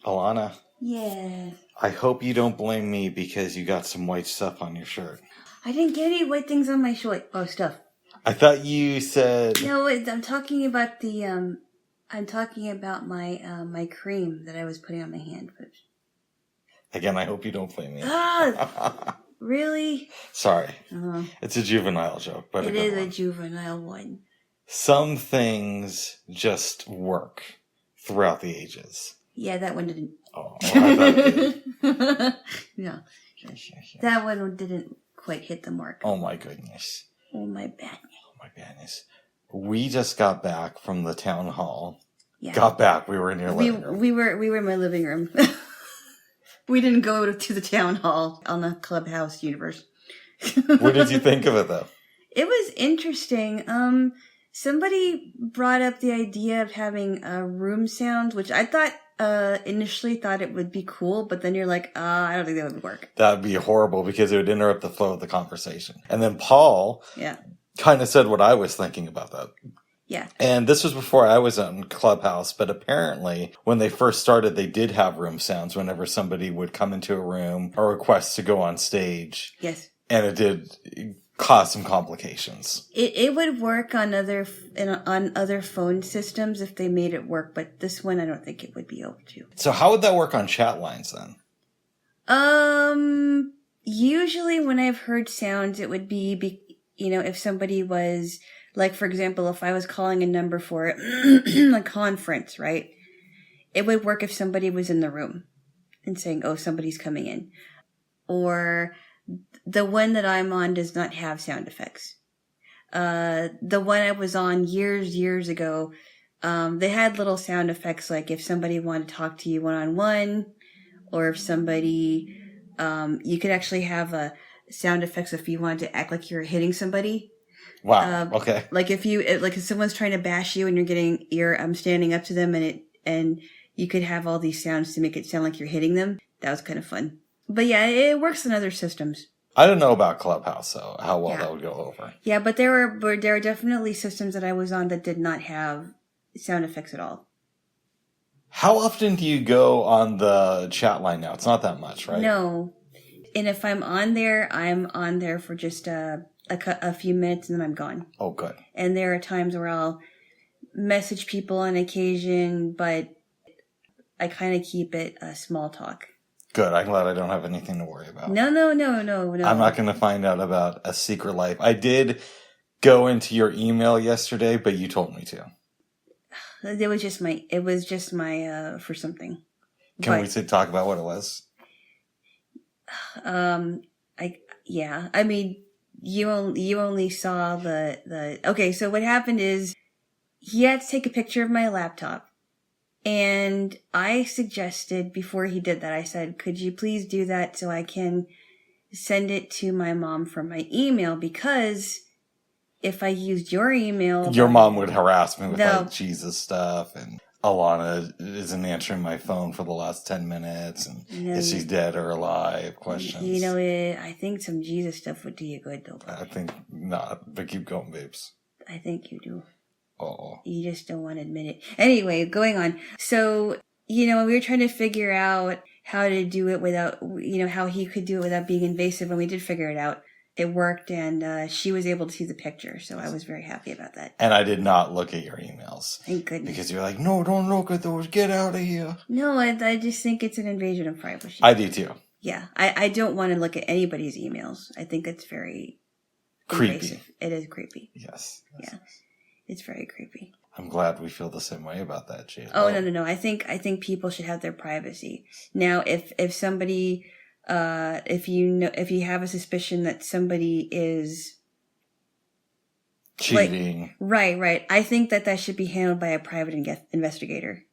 Alana? Yeah. I hope you don't blame me because you got some white stuff on your shirt. I didn't get any white things on my shirt. Oh, stuff. I thought you said... No, wait, I'm talking about my cream that I was putting on my hand. But... Again, I hope you don't blame me. Ah! Really? Sorry. It's a juvenile joke, but it is a juvenile one. Some things just work throughout the ages. Yeah, that one didn't. Oh, I thought it did. Yeah. That one didn't quite hit the mark. Oh my goodness. Oh my badness. Oh my badness. We just got back from the town hall. Yeah. Got back. We were in your living room. We were in my living room. We didn't go to the town hall on the Clubhouse universe. What did you think of it, though? It was interesting. Somebody brought up the idea of having room sounds, which I thought initially thought it would be cool, but then you're like, I don't think that would work. That would be horrible because it would interrupt the flow of the conversation. And then Paul kind of said what I was thinking about that. Yeah. And this was before I was on Clubhouse, but apparently when they first started, they did have room sounds whenever somebody would come into a room or request to go on stage. Yes. And it did cause some complications. It would work on other phone systems if they made it work, but this one I don't think it would be able to. So how would that work on chat lines then? Usually when I've heard sounds, it would be if somebody was, like, for example, if I was calling a number for a conference, right? It would work if somebody was in the room and saying, oh, somebody's coming in. Or the one that I'm on does not have sound effects. The one I was on years ago, they had little sound effects, like if somebody wanted to talk to you one-on-one, or if somebody, you could actually have sound effects if you wanted to act like you're hitting somebody. Wow. Okay. Like if someone's trying to bash you and you're standing up to them and you could have all these sounds to make it sound like you're hitting them. That was kind of fun. But yeah, it works on other systems. I don't know about Clubhouse, so how well that would go over. Yeah, but there were definitely systems that I was on that did not have sound effects at all. How often do you go on the chat line now? It's not that much, right? No. And if I'm on there for just a few minutes and then I'm gone. Oh, good. And there are times where I'll message people on occasion, but I kind of keep it small talk. Good. I'm glad I don't have anything to worry about. No. I'm not going to find out about a secret life. I did go into your email yesterday, but you told me to. It was just my for something. Can we talk about what it was? I mean, you only saw the okay, so what happened is he had to take a picture of my laptop. And I suggested, before he did that, I said, could you please do that so I can send it to my mom from my email? Because if I used your email... Your mom would harass me with like Jesus stuff, and Alana isn't answering my phone for the last 10 minutes, and is she dead or alive? Questions. I think some Jesus stuff would do you good, though. I think not, but keep going, babes. I think you do. Oh. You just don't want to admit it. Anyway, going on. So, we were trying to figure out how to do it without, how he could do it without being invasive, and we did figure it out. It worked, and she was able to see the picture, so I was very happy about that. And I did not look at your emails. Thank goodness. Because you're like, no, don't look at those. Get out of here. No, I just think it's an invasion of privacy. I do too. Yeah, I don't want to look at anybody's emails. I think it's very creepy. Invasive. It is creepy. Yes. Yeah. It's very creepy. I'm glad we feel the same way about that, Jaylo. Oh, no. I think people should have their privacy. Now, if somebody, if you have a suspicion that somebody is cheating. Right. I think that should be handled by a private investigator.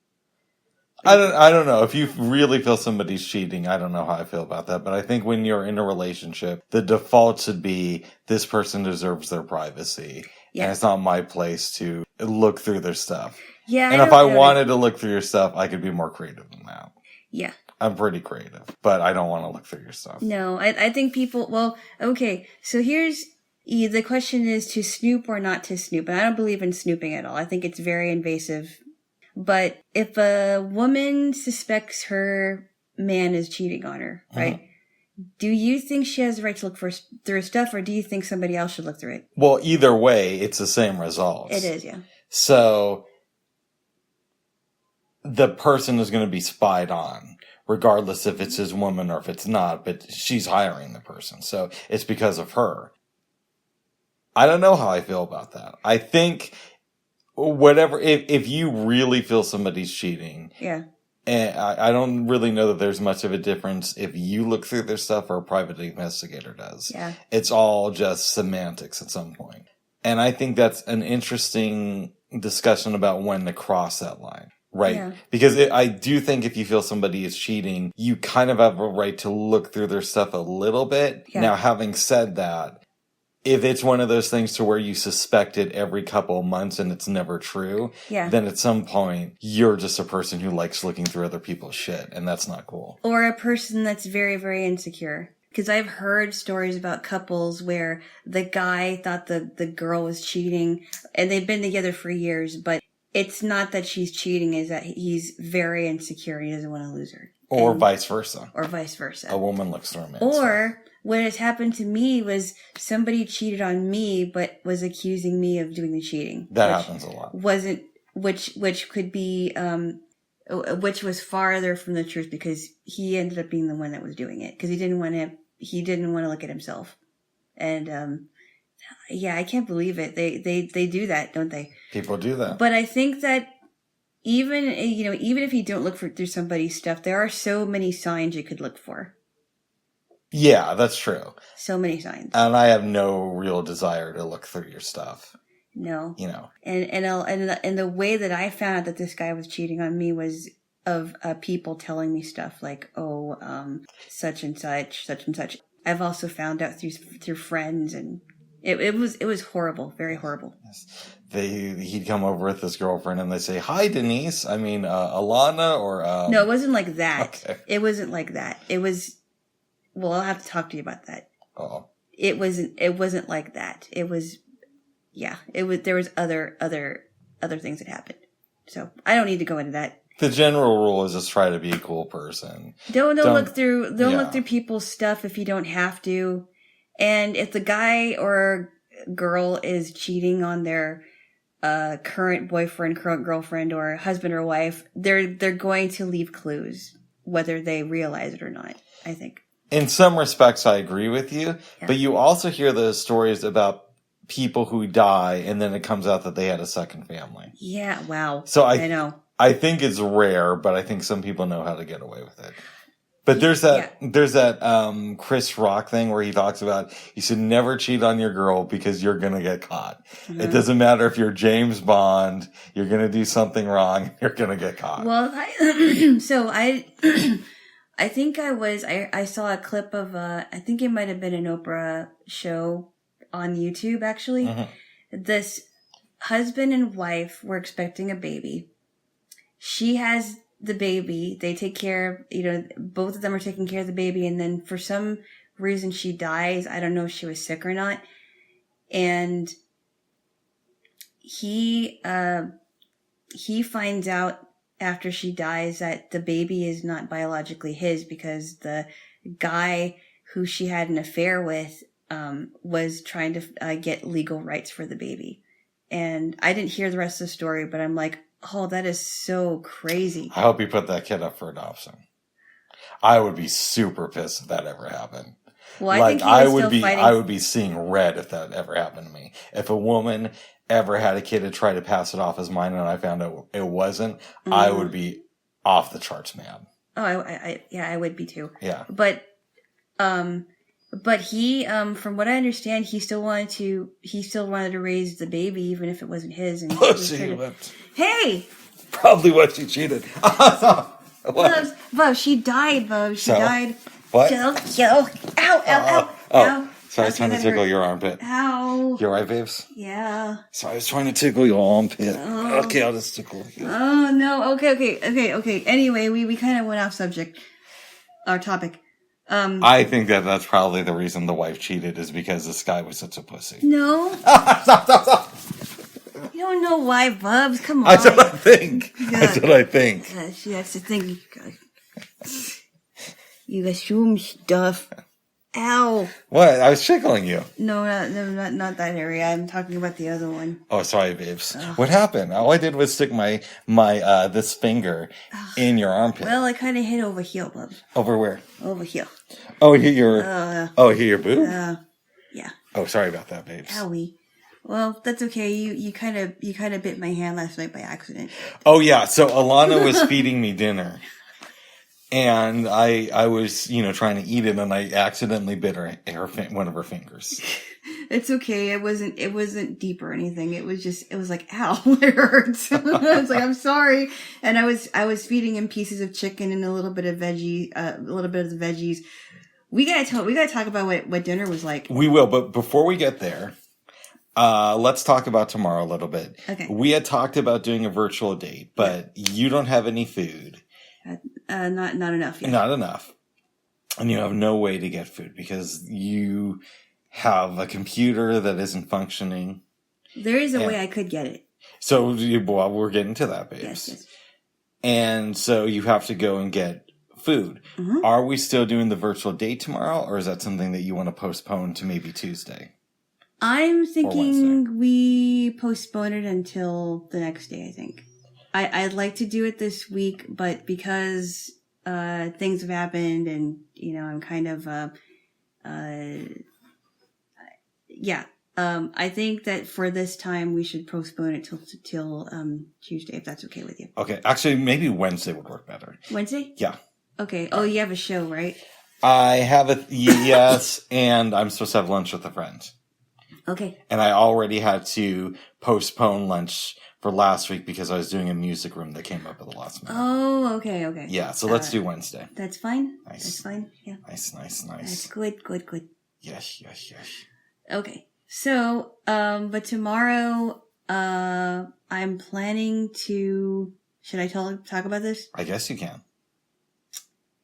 I don't know. If you really feel somebody's cheating, I don't know how I feel about that. But I think when you're in a relationship, the default should be this person deserves their privacy. Yeah. And it's not my place to look through their stuff. Yeah. And if I wanted to look through your stuff, I could be more creative than that. Yeah. I'm pretty creative, but I don't want to look through your stuff. No, I think people, well, okay. So here's, the question is to snoop or not to snoop. And I don't believe in snooping at all. I think it's very invasive. But if a woman suspects her man is cheating on her, right? Do you think she has the right to look through her stuff, or do you think somebody else should look through it? Well, either way, it's the same results. It is, yeah. So the person is going to be spied on, regardless if it's his woman or if it's not, but she's hiring the person. So it's because of her. I don't know how I feel about that. I think if you really feel somebody's cheating. Yeah. And I don't really know that there's much of a difference if you look through their stuff or a private investigator does. Yeah. It's all just semantics at some point. And I think that's an interesting discussion about when to cross that line. Right? Yeah. Because I do think if you feel somebody is cheating, you kind of have a right to look through their stuff a little bit. Yeah. Now, having said that, if it's one of those things to where you suspect it every couple of months and it's never true, then at some point, you're just a person who likes looking through other people's shit, and that's not cool. Or a person that's very, very insecure. Because I've heard stories about couples where the guy thought the girl was cheating, and they've been together for years, but it's not that she's cheating, is that he's very insecure and he doesn't want to lose her. Or vice versa. Or vice versa. A woman looks through a man's stuff. What has happened to me was somebody cheated on me, but was accusing me of doing the cheating. That happens a lot. Which could be, which was farther from the truth because he ended up being the one that was doing it because he didn't want to look at himself. And, yeah, I can't believe it. They do that, don't they? People do that. But I think that even if you don't look through somebody's stuff, there are so many signs you could look for. Yeah, that's true. So many signs. And I have no real desire to look through your stuff. No. You know. And the way that I found out that this guy was cheating on me was of people telling me stuff like, such and such. I've also found out through friends, and it was horrible, very horrible. Yes. He'd come over with his girlfriend and they say, "Hi, Denise." I mean, Alana or No, it wasn't like that. Okay. It wasn't like that. It was. Well, I'll have to talk to you about that. Oh. It wasn't like that. It was, yeah. There was other things that happened. So I don't need to go into that. The general rule is just try to be a cool person. Don't look through people's stuff if you don't have to. And if the guy or girl is cheating on their current boyfriend, current girlfriend, or husband or wife, they're going to leave clues, whether they realize it or not, I think. In some respects, I agree with you, but you also hear those stories about people who die and then it comes out that they had a second family. Yeah, wow. So I know. I think it's rare, but I think some people know how to get away with it. But there's that Chris Rock thing where he talks about you should never cheat on your girl because you're going to get caught. Mm-hmm. It doesn't matter if you're James Bond, you're going to do something wrong, you're going to get caught. Well, I think I saw a clip of, I think it might have been an Oprah show on YouTube, actually. Mm-hmm. This husband and wife were expecting a baby. She has the baby. They take care of, both of them are taking care of the baby. And then for some reason she dies. I don't know if she was sick or not. And he finds out after she dies that the baby is not biologically his because the guy who she had an affair with was trying to get legal rights for the baby. And I didn't hear the rest of the story, but I'm like, oh, that is so crazy. I hope you put that kid up for adoption. I would be super pissed if that ever happened. Well, I think I would be seeing red if that ever happened to me. If a woman ever had a kid to try to pass it off as mine and I found out it wasn't, mm-hmm. I would be off the charts mad. Oh, I would be too. Yeah. But he, from what I understand, he still wanted to raise the baby even if it wasn't his. And hey! Probably what she cheated. Bo, she died, Bo. She died. What? Ow, ow. So I was trying to tickle your armpit. Ow. You alright, babes? Yeah. So I was trying to tickle your armpit. Oh. Okay, I'll just tickle you. Oh, no. Okay. Anyway, we kind of went off subject. Our topic. I think that's probably the reason the wife cheated is because this guy was such a pussy. No. Stop. You don't know why, Bubs. Come on. That's what I think. That's what I think. See, that's the thing. You assume stuff. Ow. What? I was tickling you. No, not that area. I'm talking about the other one. Oh, sorry, babes. What happened? All I did was stick my this finger in your armpit. Well, I kind of hit over here, Bubs. Over where? Over here. Oh, here your boob? Yeah. Oh, sorry about that, babes. Owie. Well, that's okay. You kind of bit my hand last night by accident. Oh yeah. So Alana was feeding me dinner. And I was, trying to eat it, and I accidentally bit one of her fingers. It's okay. It wasn't deep or anything. It was like, ow, it hurts. I was like, I'm sorry. And I was feeding him pieces of chicken and a little bit of the veggies. We gotta talk about what dinner was like. We will, but before we get there, let's talk about tomorrow a little bit. Okay. We had talked about doing a virtual date, but you don't have any food. Not enough yet. Not enough. And you have no way to get food because you have a computer that isn't functioning. There is a way I could get it. So, well, we're getting to that, babes. Yes. And so you have to go and get food. Mm-hmm. Are we still doing the virtual date tomorrow, or is that something that you want to postpone to maybe Tuesday? I'm thinking we postpone it until the next day, I think. I'd like to do it this week, but because things have happened and, I'm kind of, I think that for this time we should postpone it till Tuesday, if that's okay with you. Okay. Actually, maybe Wednesday would work better. Wednesday? Yeah. Okay. Oh, you have a show, right? I have yes, and I'm supposed to have lunch with a friend. Okay. And I already had to postpone lunch for last week because I was doing a music room that came up at the last minute. Oh, okay. Yeah, so let's do Wednesday. That's fine. Nice. That's fine. Yeah. Nice. That's good. Yes. Okay. So, but tomorrow, I'm planning to, should I talk about this? I guess you can.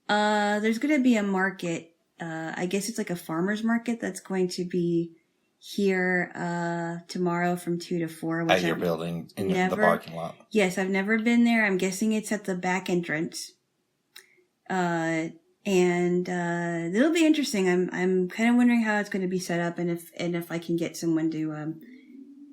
There's going to be a market, I guess it's like a farmer's market that's going to be here tomorrow from 2 to 4. Which at your building in the parking lot. Yes, I've never been there. I'm guessing it's at the back entrance. And it'll be interesting. I'm kind of wondering how it's going to be set up and if I can get someone to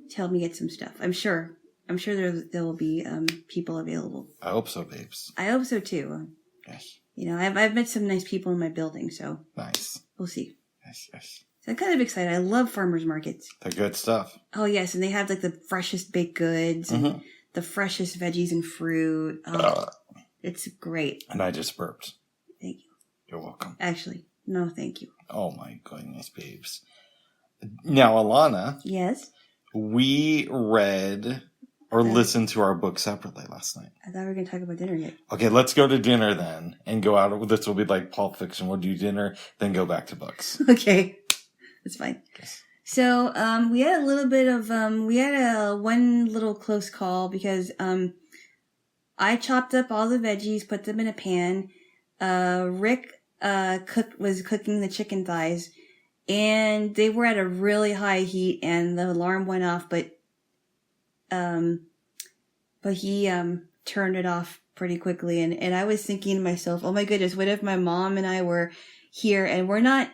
to help me get some stuff. I'm sure there will be people available. I hope so, babes. I hope so too. Yes. I've met some nice people in my building, so nice. We'll see. Yes. So I'm kind of excited. I love farmers markets. They're good stuff. Oh yes, and they have like the freshest baked goods and the freshest veggies and fruit. Oh, it's great. And I just burped. Thank you. You're welcome. Actually, no, thank you. Oh my goodness, babes. Now, Alana. Yes. We read or listened to our book separately last night. I thought we were going to talk about dinner yet. Okay, let's go to dinner then and go out. This will be like Pulp Fiction. We'll do dinner, then go back to books. Okay. That's fine. Yes. So, we had a little bit of, one little close call because, I chopped up all the veggies, put them in a pan. Rick, was cooking the chicken thighs and they were at a really high heat and the alarm went off, but he, turned it off pretty quickly. And I was thinking to myself, oh my goodness, what if my mom and I were here and we're not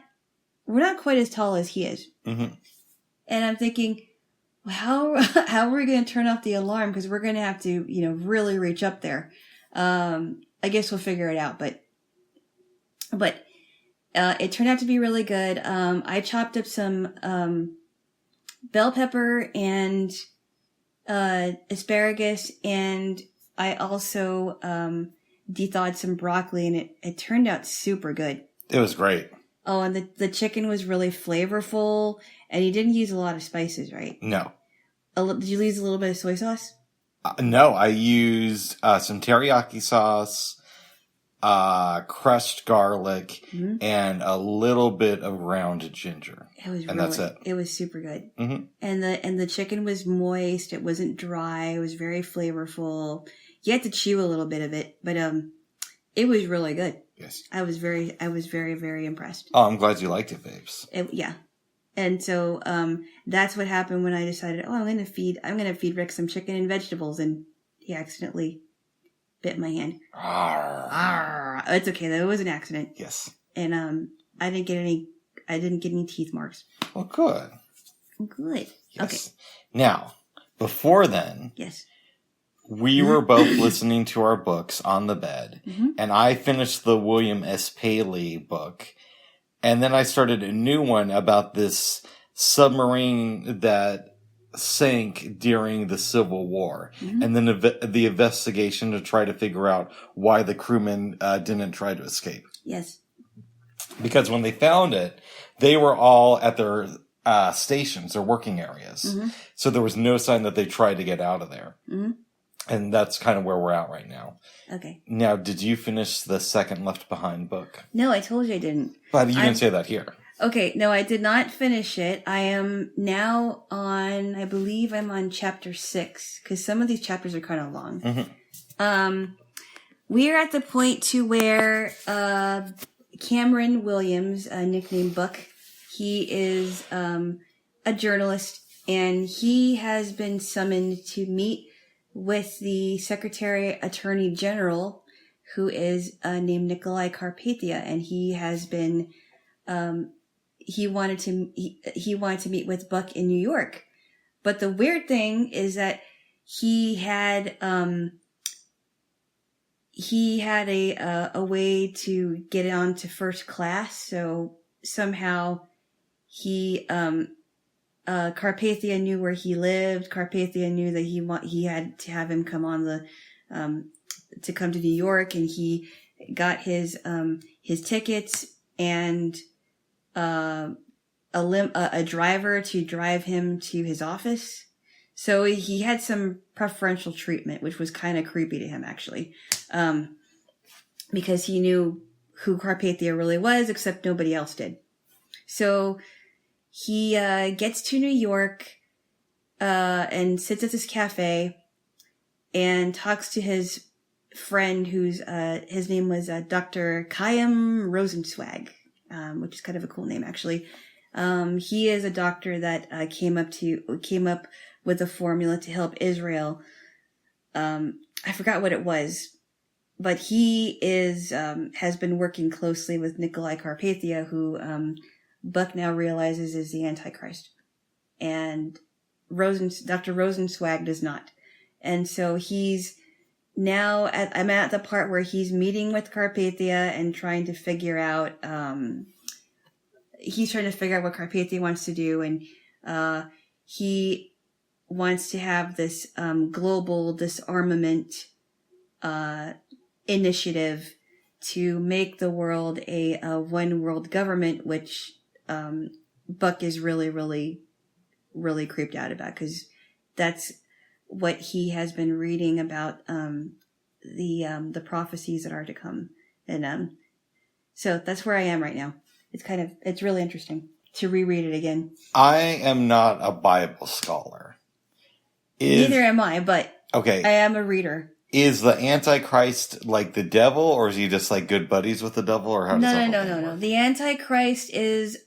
quite as tall as he is. Mm-hmm. And I'm thinking, how are we going to turn off the alarm? Because we're going to have to, really reach up there. I guess we'll figure it out. But it turned out to be really good. I chopped up some bell pepper and asparagus, and I also de-thawed some broccoli, and it turned out super good. It was great. Oh, and the chicken was really flavorful, and you didn't use a lot of spices, right? No. Did you use a little bit of soy sauce? No, I used some teriyaki sauce, crushed garlic, and a little bit of ground ginger. That's it. It was super good. Mm-hmm. And the chicken was moist. It wasn't dry. It was very flavorful. You had to chew a little bit of it, but it was really good. Yes. I was very, very impressed. Oh, I'm glad you liked it, babes. Yeah. And so that's what happened when I decided, I'm going to feed Rick some chicken and vegetables, and he accidentally bit my hand. Arr. It's okay though. It was an accident. Yes. And I didn't get any teeth marks. Well, good. Good. Yes. Okay. Now, before then, yes, we were both listening to our books on the bed, and I finished the William S. Paley book, and then I started a new one about this submarine that sank during the Civil War, and then the investigation to try to figure out why the crewmen didn't try to escape. Yes. Because when they found it, they were all at their stations, their working areas. So there was no sign that they tried to get out of there. And that's kind of where we're at right now. Okay. Now, did you finish the second Left Behind book? No, I told you I didn't. But you didn't say that here. Okay, no, I did not finish it. I am now I believe I'm on chapter 6, because some of these chapters are kind of long. We are at the point to where Cameron Williams, nicknamed Buck, he is a journalist, and he has been summoned to meet with the Secretary Attorney General, who is named Nikolai Carpathia, and he has been he wanted to meet with Buck in New York. But the weird thing is that he had a way to get on to first class, so somehow Carpathia knew where he lived. Carpathia knew that he had to have him come on to come to New York, and he got his tickets and a driver to drive him to his office. So he had some preferential treatment, which was kind of creepy to him, actually, because he knew who Carpathia really was, except nobody else did. So he gets to New York and sits at this cafe and talks to his friend, whose his name was Dr. Chaim Rosenzweig, which is kind of a cool name, actually. He is a doctor that came up with a formula to help Israel. I forgot what it was, but he has been working closely with Nikolai Carpathia, who Buck now realizes is the Antichrist, and Dr. Rosenzweig does not. And so he's now I'm at the part where he's meeting with Carpathia and trying to figure out what Carpathia wants to do, and he wants to have this global disarmament initiative to make the world a one world government, which Buck is really, really, really creeped out about, because that's what he has been reading about the prophecies that are to come, and so that's where I am right now. It's really interesting to reread it again. I am not a Bible scholar. Neither am I, but okay, I am a reader. Is the Antichrist like the devil, or is he just like good buddies with the devil, or how does that work? No. The Antichrist is,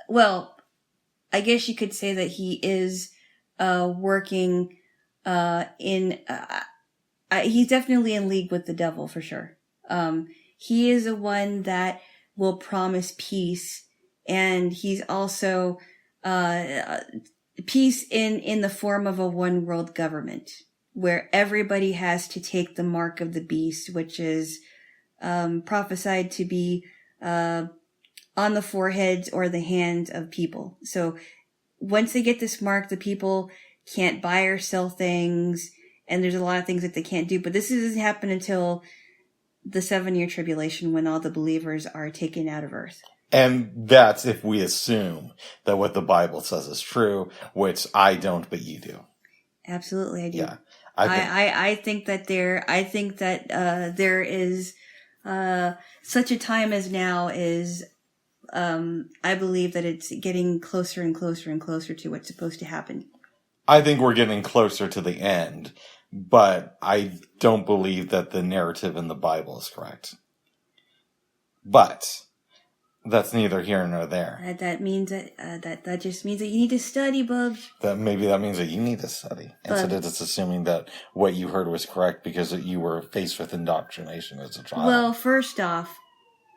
well, I guess you could say that he is working he's definitely in league with the devil, for sure. He is the one that will promise peace, and he's also peace in the form of a one world government, where everybody has to take the mark of the beast, which is prophesied to be on the foreheads or the hands of people. So once they get this mark, the people can't buy or sell things, and there's a lot of things that they can't do. But this doesn't happen until the 7-year tribulation, when all the believers are taken out of earth. And that's if we assume that what the Bible says is true, which I don't, but you do. Absolutely, I do. Yeah, I think that there is such a time as now is. I believe that it's getting closer and closer and closer to what's supposed to happen. I think we're getting closer to the end, but I don't believe that the narrative in the Bible is correct. But That's neither here nor there. That means that just means that you need to study, Bubs. That means that you need to study. Instead of just assuming that what you heard was correct because you were faced with indoctrination as a child. Well, first off,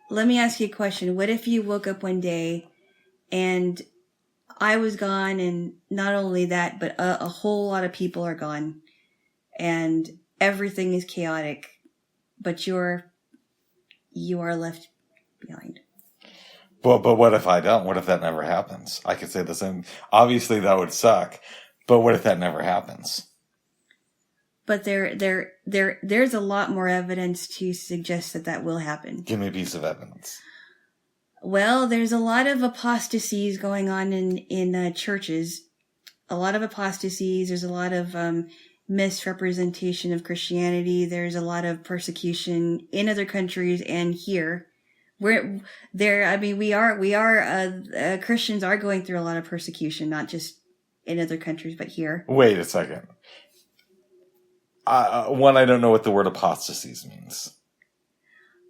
let me ask you a question. What if you woke up one day and I was gone, and not only that, but a whole lot of people are gone, and everything is chaotic, but you are left behind? But what if I don't? What if that never happens? I could say the same. Obviously, that would suck. But what if that never happens? But there's a lot more evidence to suggest that will happen. Give me a piece of evidence. Well, there's a lot of apostasies going on in churches. A lot of apostasies. There's a lot of misrepresentation of Christianity. There's a lot of persecution in other countries and here. We're there. I mean, we are Christians are going through a lot of persecution, not just in other countries, but here. Wait a second. One, I don't know what the word apostasies means.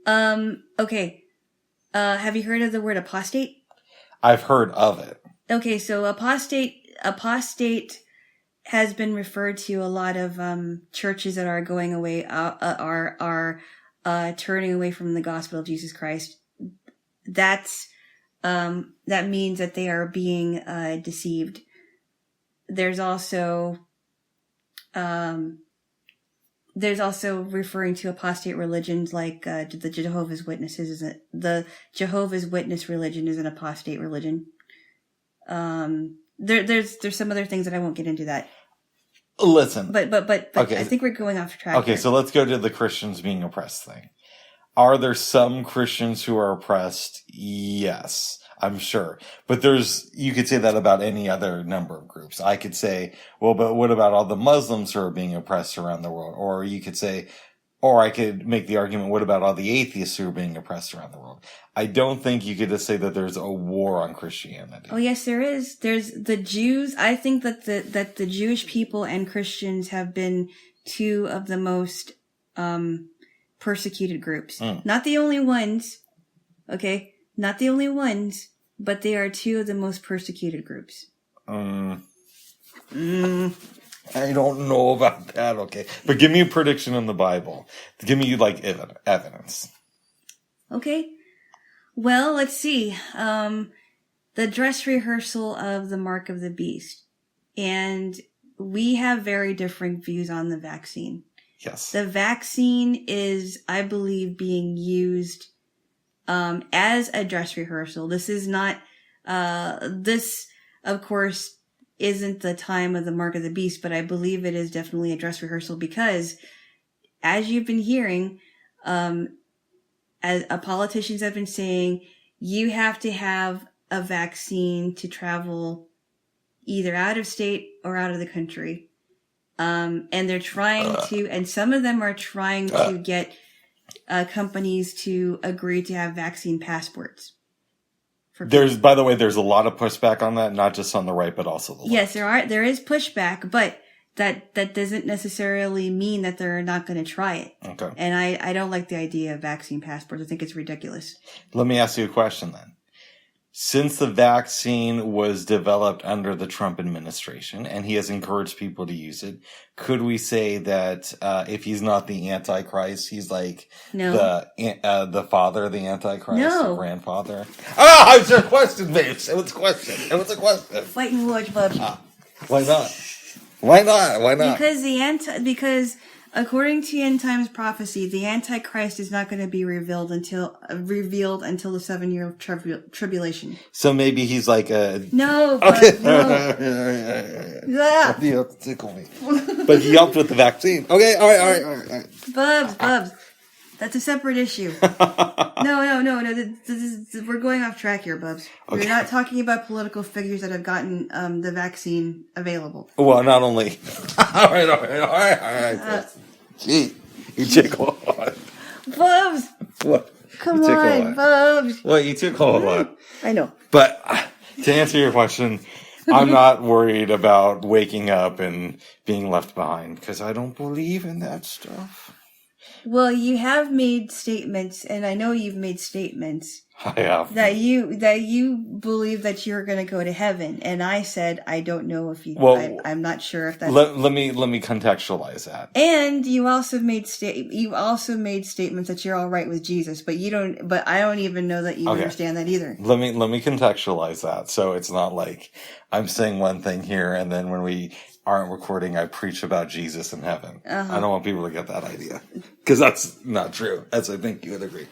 Okay. Have you heard of the word apostate? I've heard of it. Okay, so apostate has been referred to a lot of churches that are going away, are turning away from the gospel of Jesus Christ. That means that they are being deceived. There's also referring to apostate religions like the Jehovah's Witnesses. The Jehovah's Witness religion is an apostate religion. There's some other things that I won't get into that. Listen, but okay. I think we're going off track. Okay, here. So let's go to the Christians being oppressed thing. Are there some Christians who are oppressed? Yes, I'm sure. But you could say that about any other number of groups. I could say, well, but what about all the Muslims who are being oppressed around the world? Or you could say, or I could make the argument, what about all the atheists who are being oppressed around the world? I don't think you could just say that there's a war on Christianity. Oh, yes, there is. There's the Jews. I think that the Jewish people and Christians have been two of the most persecuted groups. Not the only ones, okay? Not the only ones, but they are two of the most persecuted groups. I don't know about that, okay? But give me a prediction in the Bible. Give me, evidence. Okay. Well, let's see. The dress rehearsal of the Mark of the Beast. And we have very different views on the vaccine. Yes. The vaccine is, I believe, being used as a dress rehearsal. This is not, this, of course, isn't the time of the Mark of the Beast, but I believe it is definitely a dress rehearsal because, as you've been hearing, as politicians have been saying, you have to have a vaccine to travel either out of state or out of the country. And they're trying to, and some of them are trying to get companies to agree to have vaccine passports. By the way, there's a lot of pushback on that, not just on the right, but also the left. Yes, there is pushback, but that doesn't necessarily mean that they're not going to try it. Okay. And I don't like the idea of vaccine passports. I think it's ridiculous. Let me ask you a question then. Since the vaccine was developed under the Trump administration and he has encouraged people to use it, could we say that if he's not the Antichrist, he's like the father of the Antichrist, the grandfather? Ah, it's your question, babes. It was a question. Fighting words, bub. Why not? Why not? Because according to end times prophecy, the Antichrist is not going to be revealed until the 7-year tribulation. So maybe he's like a... No, okay. No. You have to tickle me. But he helped with the vaccine. Okay, all right. Bubs. That's a separate issue. No. We're going off track here, Bubs. Okay. We're not talking about political figures that have gotten the vaccine available. Well, not only... All right. Gee, you tickle a lot. Bubs! What? Come on, Bubs! What? You tickle a lot. I know. But to answer your question, I'm not worried about waking up and being left behind because I don't believe in that stuff. Well, you have made statements, and I know you've made statements I have. that you believe that you're going to go to heaven, and I said I don't know if you. Well, I'm not sure if that's. Let me contextualize that. And you also made statements that you're all right with Jesus, but you don't. But I don't even know that you understand that either. Let me contextualize that. So it's not like I'm saying one thing here, and then when we aren't recording, I preach about Jesus in heaven. I don't want people to get that idea, because that's not true, as I think you would agree.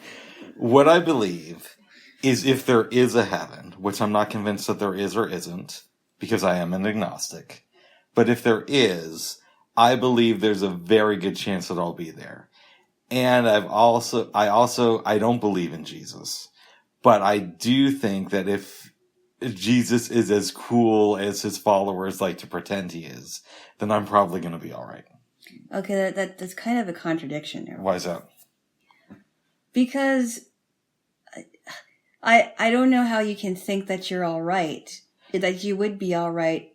What I believe is, if there is a heaven, which I'm not convinced that there is or isn't, because I am an agnostic, but if there is, I believe there's a very good chance that I'll be there. And I don't believe in Jesus, but I do think that if Jesus is as cool as his followers like to pretend he is, then I'm probably going to be all right. Okay, that's kind of a contradiction there. Why is that? Because I don't know how you can think that you're all right, that you would be all right.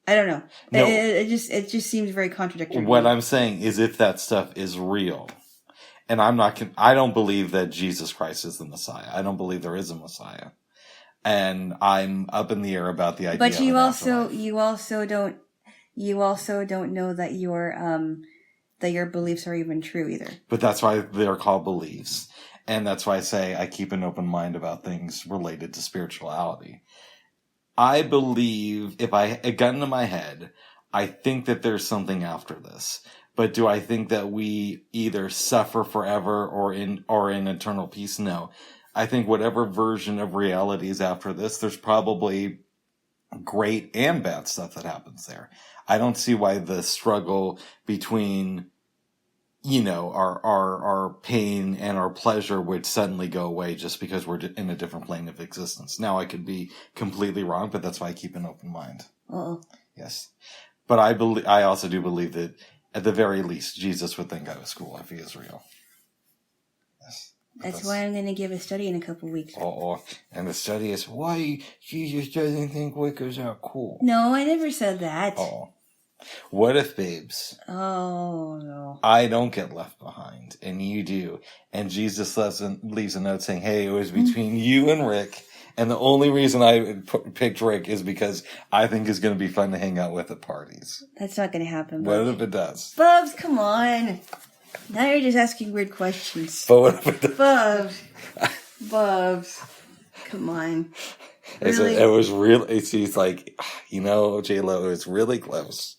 I don't know. No, it just seems very contradictory. What I'm saying is, if that stuff is real, and I don't believe that Jesus Christ is the Messiah. I don't believe there is a Messiah. And I'm up in the air about the idea. But you also don't know that your beliefs are even true either. But that's why they're called beliefs. And that's why I say I keep an open mind about things related to spirituality. I believe, if a gun to my head, I think that there's something after this. But do I think that we either suffer forever or in eternal peace? No. I think whatever version of reality is after this, there's probably great and bad stuff that happens there. I don't see why the struggle between, our pain and our pleasure would suddenly go away just because we're in a different plane of existence. Now, I could be completely wrong, but that's why I keep an open mind. Uh-oh. Yes. But I also do believe that, at the very least, Jesus would think I was cool if he is real. Yes. That's why I'm going to give a study in a couple weeks. And the study is why Jesus doesn't think Wiccas are cool. No, I never said that. What if, babes? Oh, no. I don't get left behind, and you do. And Jesus leaves a note saying, hey, it was between you and Rick, and the only reason I picked Rick is because I think it's going to be fun to hang out with at parties. That's not going to happen, Bubs. What if it does? Bubs, come on. Now you're just asking weird questions. But what if it does? Bubs. Come on. Really? It was really, he's like, Jaylo, it was really close.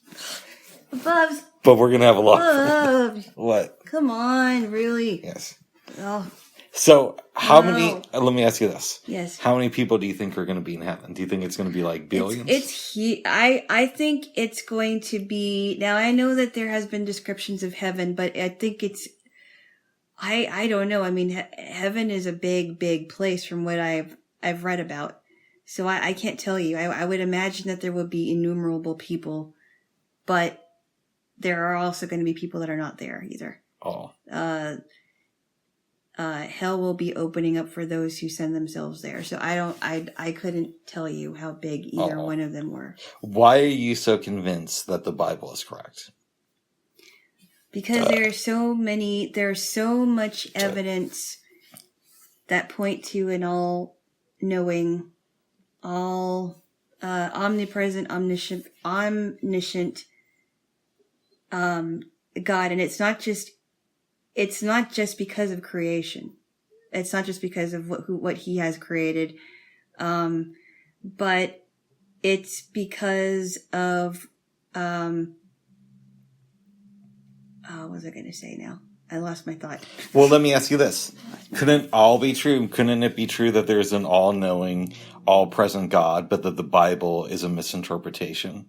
Bubs. But we're going to have a lot of fun. What? Come on, really? Yes. Oh. So, many, let me ask you this. Yes. How many people do you think are going to be in heaven? Do you think it's going to be like billions? I think it's going to be, now I know that there has been descriptions of heaven, but I think I don't know. I mean, heaven is a big, big place from what I've read about. So I can't tell you. I would imagine that there will be innumerable people, but there are also going to be people that are not there either. Oh. Hell will be opening up for those who send themselves there. So I couldn't tell you how big either one of them were. Why are you so convinced that the Bible is correct? Because there's so much evidence that point to an all-knowing, omnipresent, omniscient God, and it's not just because of creation. It's not just because of what he has created, but it's because of what was I going to say now? I lost my thought. Well, let me ask you this. Couldn't all be true? Couldn't it be true that there's an all-knowing, all-present God, but that the Bible is a misinterpretation?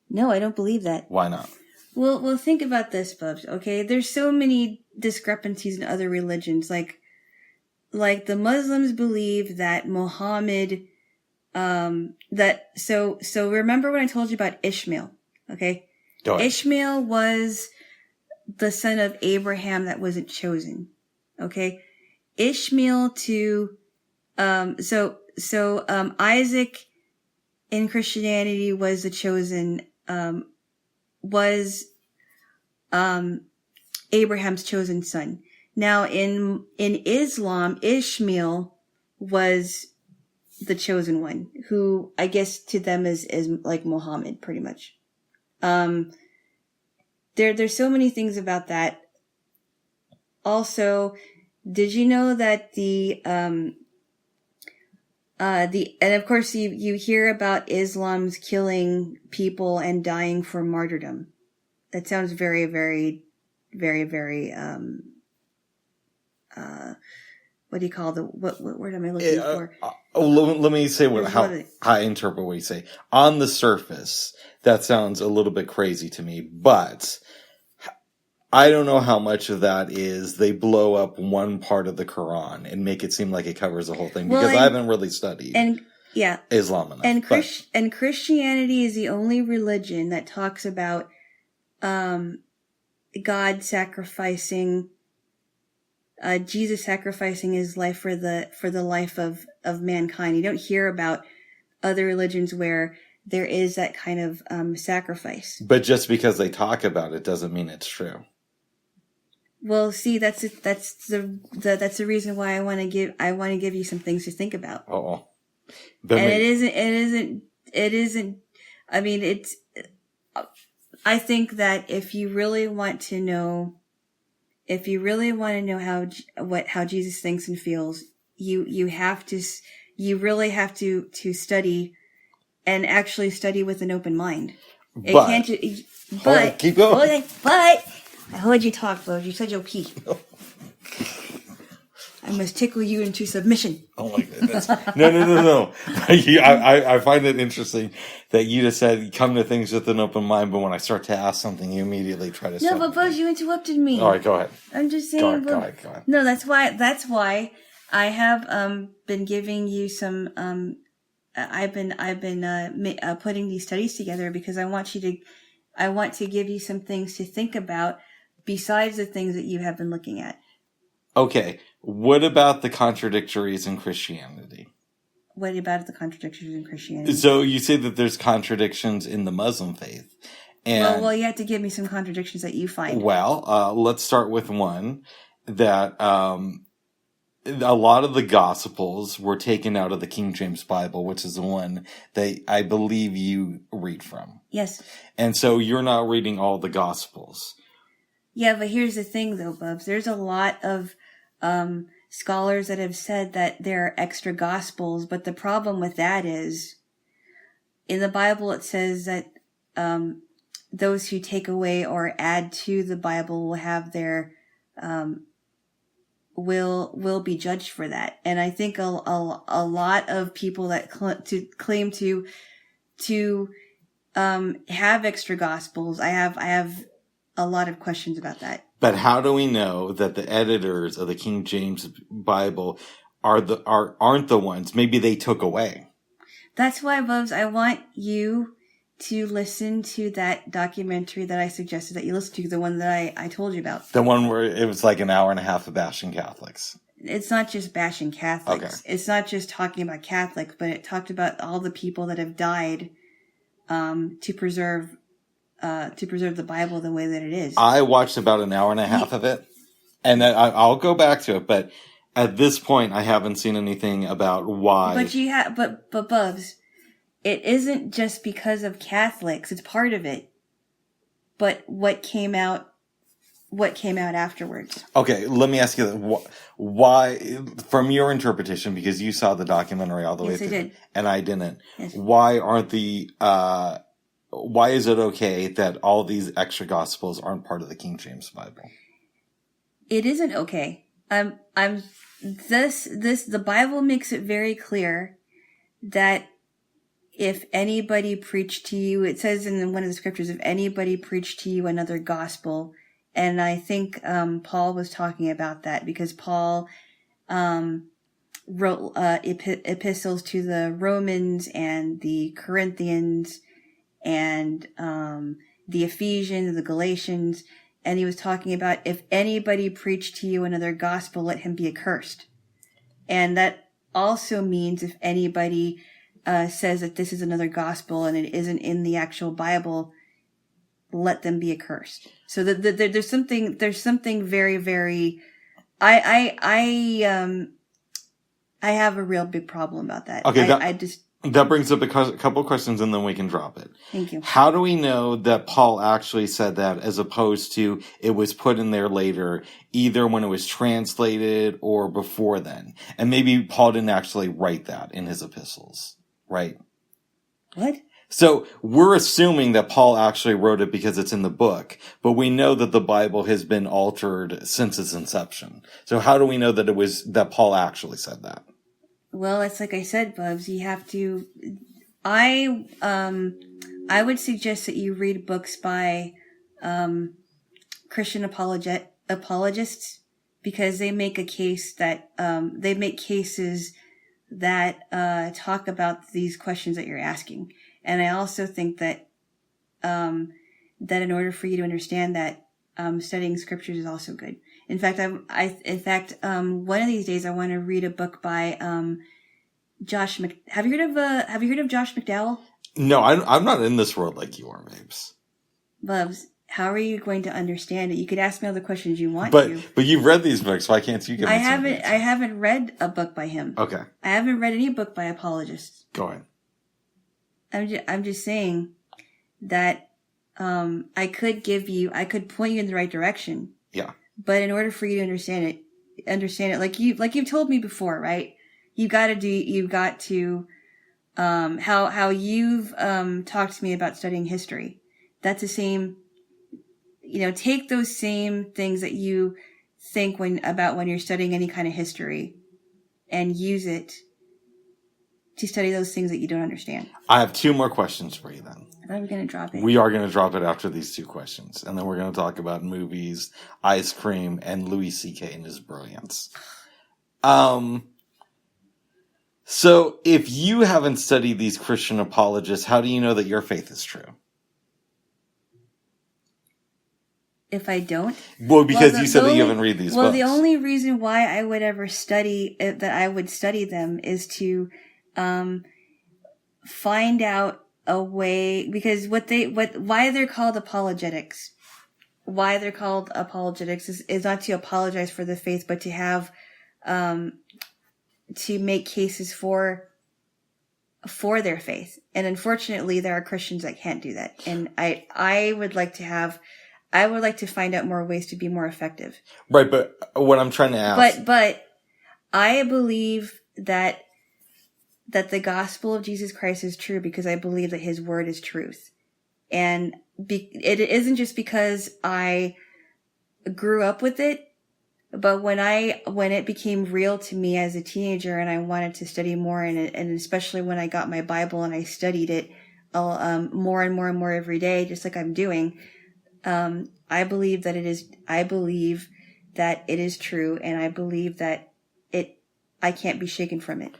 No, I don't believe that. Why not? Well, think about this, Bubs. Okay, there's so many discrepancies in other religions. Like the Muslims believe that Muhammad, so remember when I told you about Ishmael? Okay, go ahead. Ishmael was the son of Abraham that wasn't chosen. Okay, Ishmael Isaac in Christianity was the chosen. Abraham's chosen son. Now, in Islam, Ishmael was the chosen one, who I guess to them is like Muhammad, pretty much. There's so many things about that. Also, did you know that and of course you hear about Islam's killing people and dying for martyrdom. That sounds very, very, very, very, what do you call what word am I looking for? Let me say how I interpret what you say. On the surface, that sounds a little bit crazy to me, but I don't know how much of that is they blow up one part of the Quran and make it seem like it covers the whole thing, because I haven't really studied Islam enough. And Christianity is the only religion that talks about God sacrificing, Jesus sacrificing his life for the life of mankind. You don't hear about other religions where there is that kind of sacrifice. But just because they talk about it doesn't mean it's true. Well, see, that's the reason why I want to give you some things to think about. Oh, and it isn't. I mean, I think that if you really want to know how Jesus thinks and feels, you really have to study, and actually study with an open mind. Keep going. But I heard you talk, Bo. You said you'll pee. I must tickle you into submission. Oh my goodness. No. I find it interesting that you just said come to things with an open mind, but when I start to ask something, you immediately try to stop. No, but Buzz, you interrupted me. All right, go ahead. I'm just saying. Go ahead. No, that's why I have been giving you some. I've been putting these studies together because I want to give you some things to think about besides the things that you have been looking at. Okay, what about the contradictories in Christianity? What about the contradictions in Christianity? So you say that there's contradictions in the Muslim faith. And well, you have to give me some contradictions that you find. Well, let's start with one that a lot of the Gospels were taken out of the King James Bible, which is the one that I believe you read from. Yes. And so you're not reading all the Gospels. Yeah, but here's the thing, though, Bubs. There's a lot of scholars that have said that there are extra Gospels, but the problem with that is, in the Bible it says that those who take away or add to the Bible will have their will be judged for that. And I think a lot of people that claim to have extra Gospels, I have a lot of questions about that. But how do we know that the editors of the King James Bible aren't the ones? Maybe they took away. That's why, Bubs, I want you to listen to that documentary that I suggested that you listen to, the one that I told you about. The one where it was like an hour and a half of bashing Catholics. It's not just bashing Catholics. Okay. It's not just talking about Catholics, but it talked about all the people that have died to preserve the Bible the way that it is. I watched about an hour and a half of it, and I'll go back to it, but at this point I haven't seen anything about why. But Bubs, it isn't just because of Catholics. It's part of it. But what came out afterwards? Okay, let me ask you why, from your interpretation, because you saw the documentary all the way through, did. And I didn't. Yes. Why is it okay that all these extra Gospels aren't part of the King James Bible? It isn't okay. The Bible makes it very clear that if anybody preached to you, it says in one of the scriptures, if anybody preached to you another gospel, and I think Paul was talking about that because Paul wrote epistles to the Romans and the Corinthians and the Ephesians, the Galatians, and he was talking about if anybody preached to you another gospel, let him be accursed. And that also means if anybody says that this is another gospel and it isn't in the actual Bible, let them be accursed. So there's something very, very, I have a real big problem about that. Okay, that brings up a couple questions and then we can drop it. Thank you. How do we know that Paul actually said that as opposed to it was put in there later, either when it was translated or before then? And maybe Paul didn't actually write that in his epistles, right? What? So we're assuming that Paul actually wrote it because it's in the book, but we know that the Bible has been altered since its inception. So how do we know that Paul actually said that? Well, it's like I said, Bubs, you have to, I would suggest that you read books by, Christian apologists, because they make a case that, they make cases that, talk about these questions that you're asking. And I also think that, that in order for you to understand that, studying scriptures is also good. In fact, one of these days I want to read a book by, Josh have you heard of Josh McDowell? No, I'm not in this world like you are, babes. Bubs, how are you going to understand it? You could ask me all the questions you want to. But you've read these books. Why can't you give me I haven't read a book by him. Okay. I haven't read any book by apologists. Go ahead. I'm just saying that, I could point you in the right direction. Yeah. But in order for you to understand it, like you've told me before, right? You've got to, how you've, talked to me about studying history. That's the same, take those same things that you think when you're studying any kind of history and use it to study those things that you don't understand. I have 2 more questions for you then. I thought we were going to drop it. We are going to drop it after these 2 questions. And then we're going to talk about movies, ice cream, and Louis C.K. and his brilliance. So if you haven't studied these Christian apologists, how do you know that your faith is true? If I don't? Well, because you said that you haven't read these books. Well, the only reason why I would ever study them is to, find out a way, because why they're called apologetics. Why they're called apologetics is not to apologize for the faith, but to have, to make cases for their faith. And unfortunately, there are Christians that can't do that. And I would like to find out more ways to be more effective. Right, but what I'm trying to ask. But I believe that the gospel of Jesus Christ is true because I believe that his word is truth. And it isn't just because I grew up with it, but when it became real to me as a teenager and I wanted to study more, and especially when I got my Bible and I studied it more and more and more every day, just like I'm doing, I believe that it is true, and I believe that I can't be shaken from it.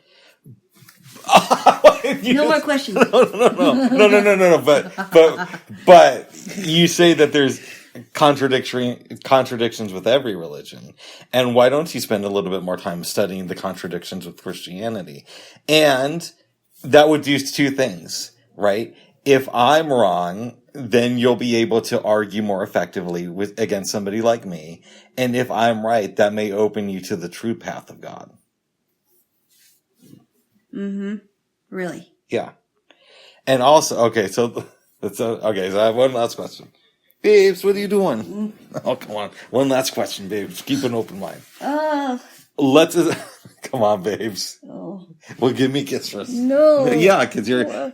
No more questions. No. But you say that there's contradictions with every religion. And why don't you spend a little bit more time studying the contradictions with Christianity? And that would do 2 things, right? If I'm wrong, then you'll be able to argue more effectively against somebody like me. And if I'm right, that may open you to the true path of God. Mm-hmm. Really? Yeah. And also, so I have one last question. Babes, what are you doing? Oh, come on. One last question, babes. Keep an open mind. Come on, babes. Oh. Well, give me a kiss first. No. Yeah, because I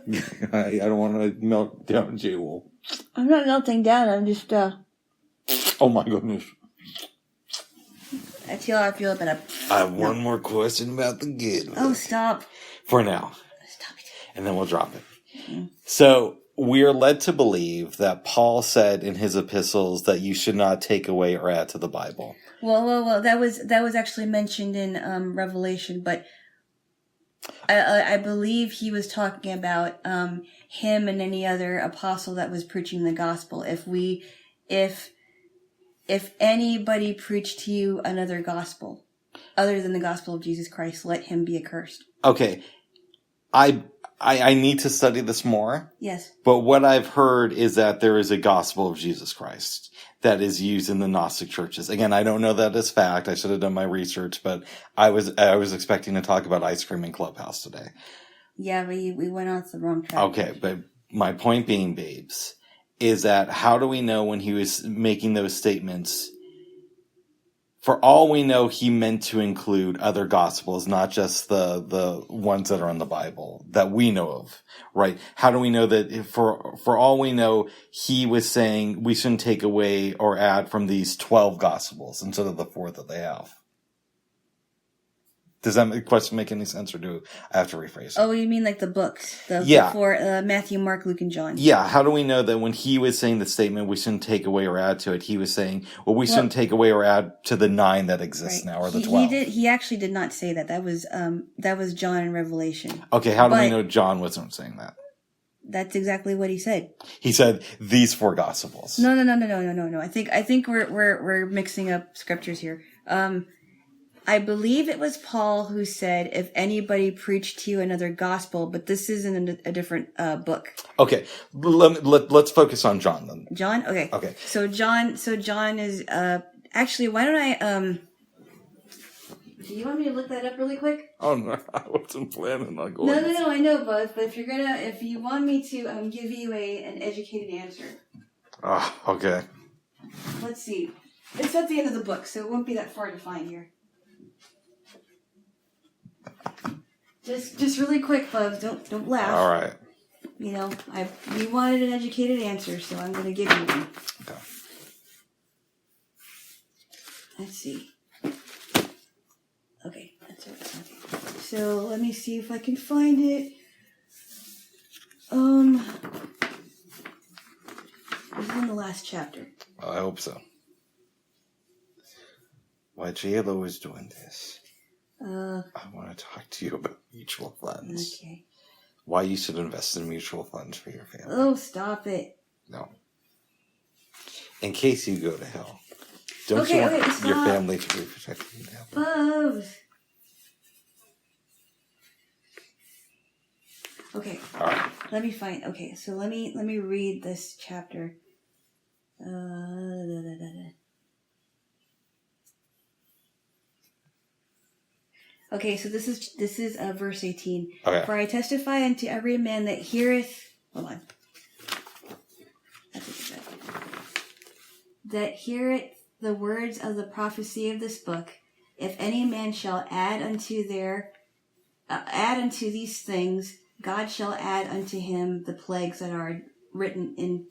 don't want to melt down, Jaylo. I'm not melting down. I'm just, Oh my goodness. That's how I feel about it. I have one more question about the good. Oh, stop. For now. Stop it. And then we'll drop it. Mm-hmm. So, we are led to believe that Paul said in his epistles that you should not take away or add to the Bible. Well, that was actually mentioned in Revelation, but I believe he was talking about him and any other apostle that was preaching the gospel. If anybody preached to you another gospel other than the gospel of Jesus Christ, let him be accursed. Okay. I need to study this more. Yes. But what I've heard is that there is a gospel of Jesus Christ that is used in the Gnostic churches. Again, I don't know that as fact. I should have done my research, but I was expecting to talk about ice cream in Clubhouse today. Yeah, we went off the wrong track. Okay, but my point being, babes, is that how do we know when he was making those statements? For all we know, he meant to include other gospels, not just the ones that are in the Bible that we know of, right? How do we know that for all we know, he was saying we shouldn't take away or add from these 12 gospels instead of the 4 that they have? Does that question make any sense, or do I have to rephrase it? Oh, you mean like the books? The 4, Matthew, Mark, Luke, and John. Yeah, how do we know that when he was saying the statement, we shouldn't take away or add to it, he was saying, well, we shouldn't take away or add to the 9 that exist now, or the 12? He actually did not say that. That was John in Revelation. Okay, how do we know John wasn't saying that? That's exactly what he said. He said these 4 gospels. No. I think we're mixing up scriptures here. I believe it was Paul who said, if anybody preached to you another gospel, but this is in a different book. Okay. Let's focus on John then. John? Okay. Okay. So John is, actually, why don't I, do you want me to look that up really quick? Oh, no, I wasn't planning on going. No, I know, but if you want me to, give you an educated answer. Ah, okay. Let's see. It's at the end of the book, so it won't be that far to find here. Just really quick, Bubs. Don't laugh. All right. You know, you wanted an educated answer, so I'm going to give you one. Okay. Let's see. Okay, that's right. Okay. So let me see if I can find it. This is in the last chapter. Well, I hope so. Why Jaylo is doing this? I want to talk to you about mutual funds. Okay. Why you should invest in mutual funds for your family. Oh, stop it. No. In case you go to hell. Don't you want your family to be protected in hell? Bubs. Okay. All right. Let me find. Okay, so let me read this chapter. Okay, so this is verse 18. Okay. For I testify unto every man that heareth. Hold on. That heareth the words of the prophecy of this book. If any man shall add unto these things, God shall add unto him the plagues that are written in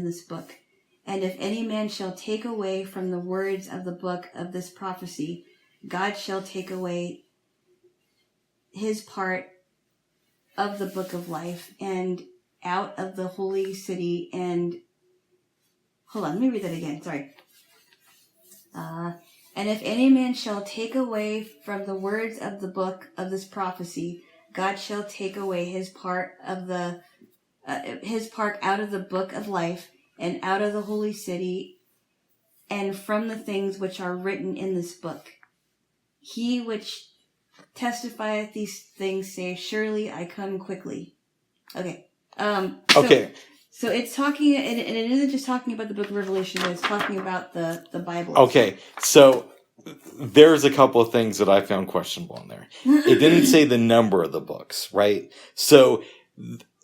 this book. And if any man shall take away from the words of the book of this prophecy, God shall take away his part of the book of life and out of the holy city and... Hold on, let me read that again. Sorry. And if any man shall take away from the words of the book of this prophecy, God shall take away his part out of the book of life and out of the holy city and from the things which are written in this book. He which testifieth these things saith, surely I come quickly. Okay. Okay. So it's talking, and it isn't just talking about the book of Revelation, but it's talking about the Bible. Okay. So there's a couple of things that I found questionable in there. It didn't say the number of the books, right? So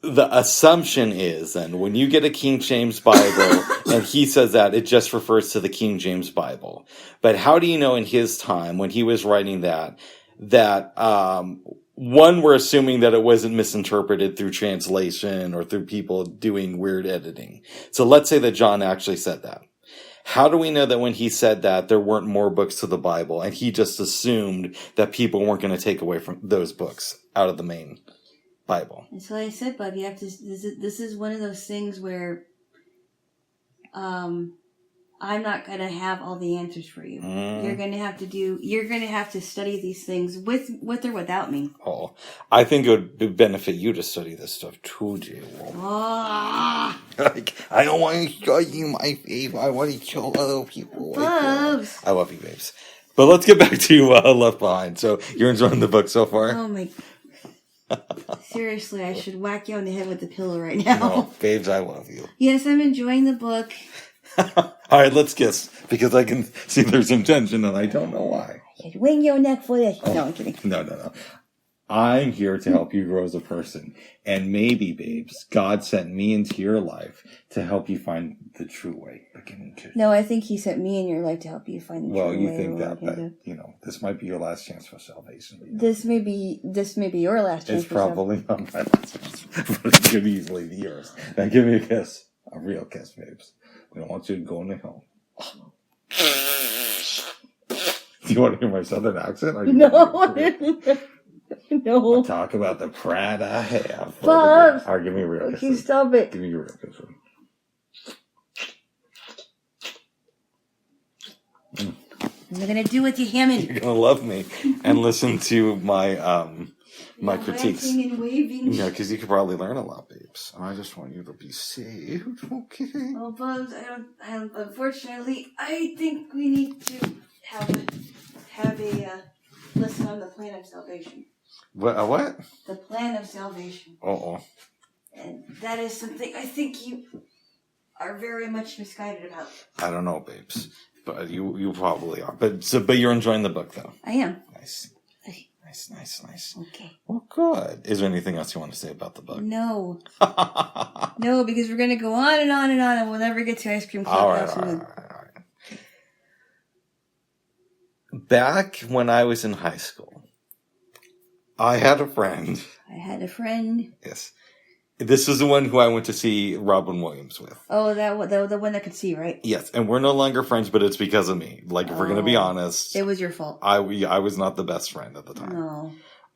the assumption is then when you get a King James Bible and he says that, it just refers to the King James Bible. But how do you know in his time when he was writing that one, we're assuming that it wasn't misinterpreted through translation or through people doing weird editing. So let's say that John actually said that. How do we know that when he said that there weren't more books to the Bible and he just assumed that people weren't going to take away from those books out of the main Bible? And so I said, Bub, you have to. This is one of those things where, I'm not going to have all the answers for you. You're going to have to study these things with or without me. Oh, I think it would benefit you to study this stuff too, Jaylo. Like, I don't want to study my faith. I want to kill other people. Bubs. I love you, babes. But let's get back to Left Behind. So you're enjoying the book so far? Oh my. Seriously, I should whack you on the head with the pillow right now. No, babes, I love you. Yes, I'm enjoying the book. All right, let's kiss because I can see there's some tension and I don't know why. I should wing your neck for this. No, I'm kidding. No. I'm here to help you grow as a person. And maybe, babes, God sent me into your life to help you find the true way. No, I think he sent me in your life to help you find the true way. Well, you think that, but, this might be your last chance for salvation. This may be your last chance It's probably not my last chance, but it could easily be yours. Now give me a kiss. A real kiss, babes. We don't want you to go into hell. Do you want to hear my southern accent? No. No. I'll talk about the pride I have. Bob! All right, give me a real kiss. Okay, stop it. Give me a real kiss. What am I going to do with you, Hammond? You're going to love me and listen to my my critiques. And waving. Yeah, because you could probably learn a lot, babes. I just want you to be saved, okay? Oh, Bubs, unfortunately, I think we need to have a lesson on the plan of salvation. What? The plan of salvation. Uh-oh. And that is something I think you are very much misguided about. I don't know, babes. But you probably are. But you're enjoying the book, though. I am. Nice. Nice. Okay. Well, good. Is there anything else you want to say about the book? No. No, because we're going to go on and on and on, and we'll never get to Ice Cream Clubhouse. All right. Back when I was in high school, I had a friend. Yes. This is the one who I went to see Robin Williams with. Oh, the one that could see, right? Yes, and we're no longer friends, but it's because of me. Like, if we're going to be honest. It was your fault. I was not the best friend at the time.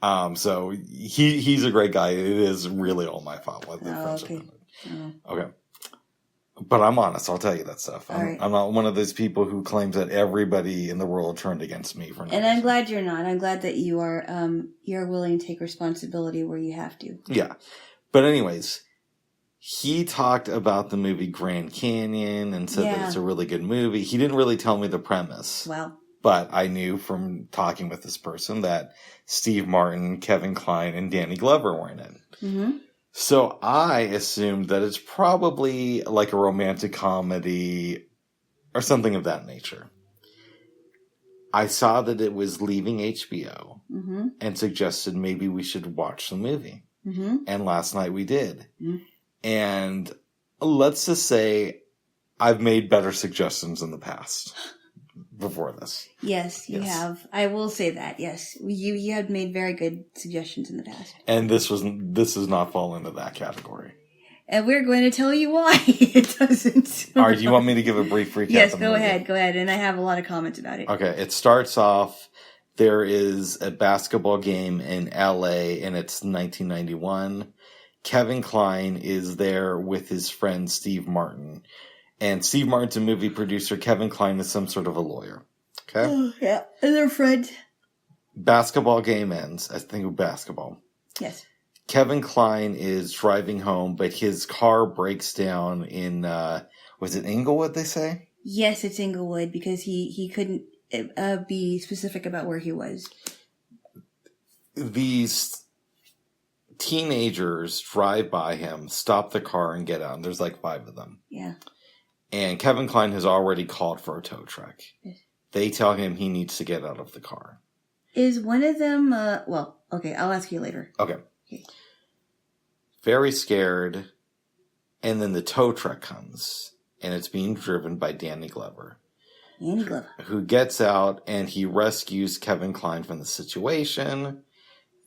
No. So he's a great guy. It is really all my fault. Okay. Okay. But I'm honest. I'll tell you that stuff. Right. I'm not one of those people who claims that everybody in the world turned against me for no reason. I'm glad you're not. I'm glad that you are you're willing to take responsibility where you have to. Yeah. But anyways, he talked about the movie Grand Canyon and said that it's a really good movie. He didn't really tell me the premise. Wow. But I knew from talking with this person that Steve Martin, Kevin Kline, and Danny Glover were in it. Mm-hmm. So I assumed that it's probably like a romantic comedy or something of that nature. I saw that it was leaving HBO and suggested maybe we should watch the movie. Mm-hmm. And last night we did. Mm-hmm. And let's just say I've made better suggestions in the past before this. Yes, you have. I will say that, yes. You had made very good suggestions in the past. And this does not fall into that category. And we're going to tell you why it doesn't. All right, do you want me to give a brief recap? Yes, go ahead. And I have a lot of comments about it. Okay, it starts off, there is a basketball game in LA, and it's 1991. Kevin Kline is there with his friend Steve Martin. And Steve Martin's a movie producer. Kevin Kline is some sort of a lawyer. Okay? Oh, yeah, and they're friends. Basketball game ends. I think of basketball. Yes. Kevin Kline is driving home, but his car breaks down in, was it Inglewood, they say? Yes, it's Inglewood, because he couldn't be specific about where he was. These teenagers drive by him, stop the car, and get out. And there's like 5 of them. Yeah. And Kevin Kline has already called for a tow truck. Yes. They tell him he needs to get out of the car. Is one of them, well, okay, I'll ask you later. Okay. Very scared. And then the tow truck comes. And it's being driven by Danny Glover. Danny Glover. Who gets out and he rescues Kevin Kline from the situation.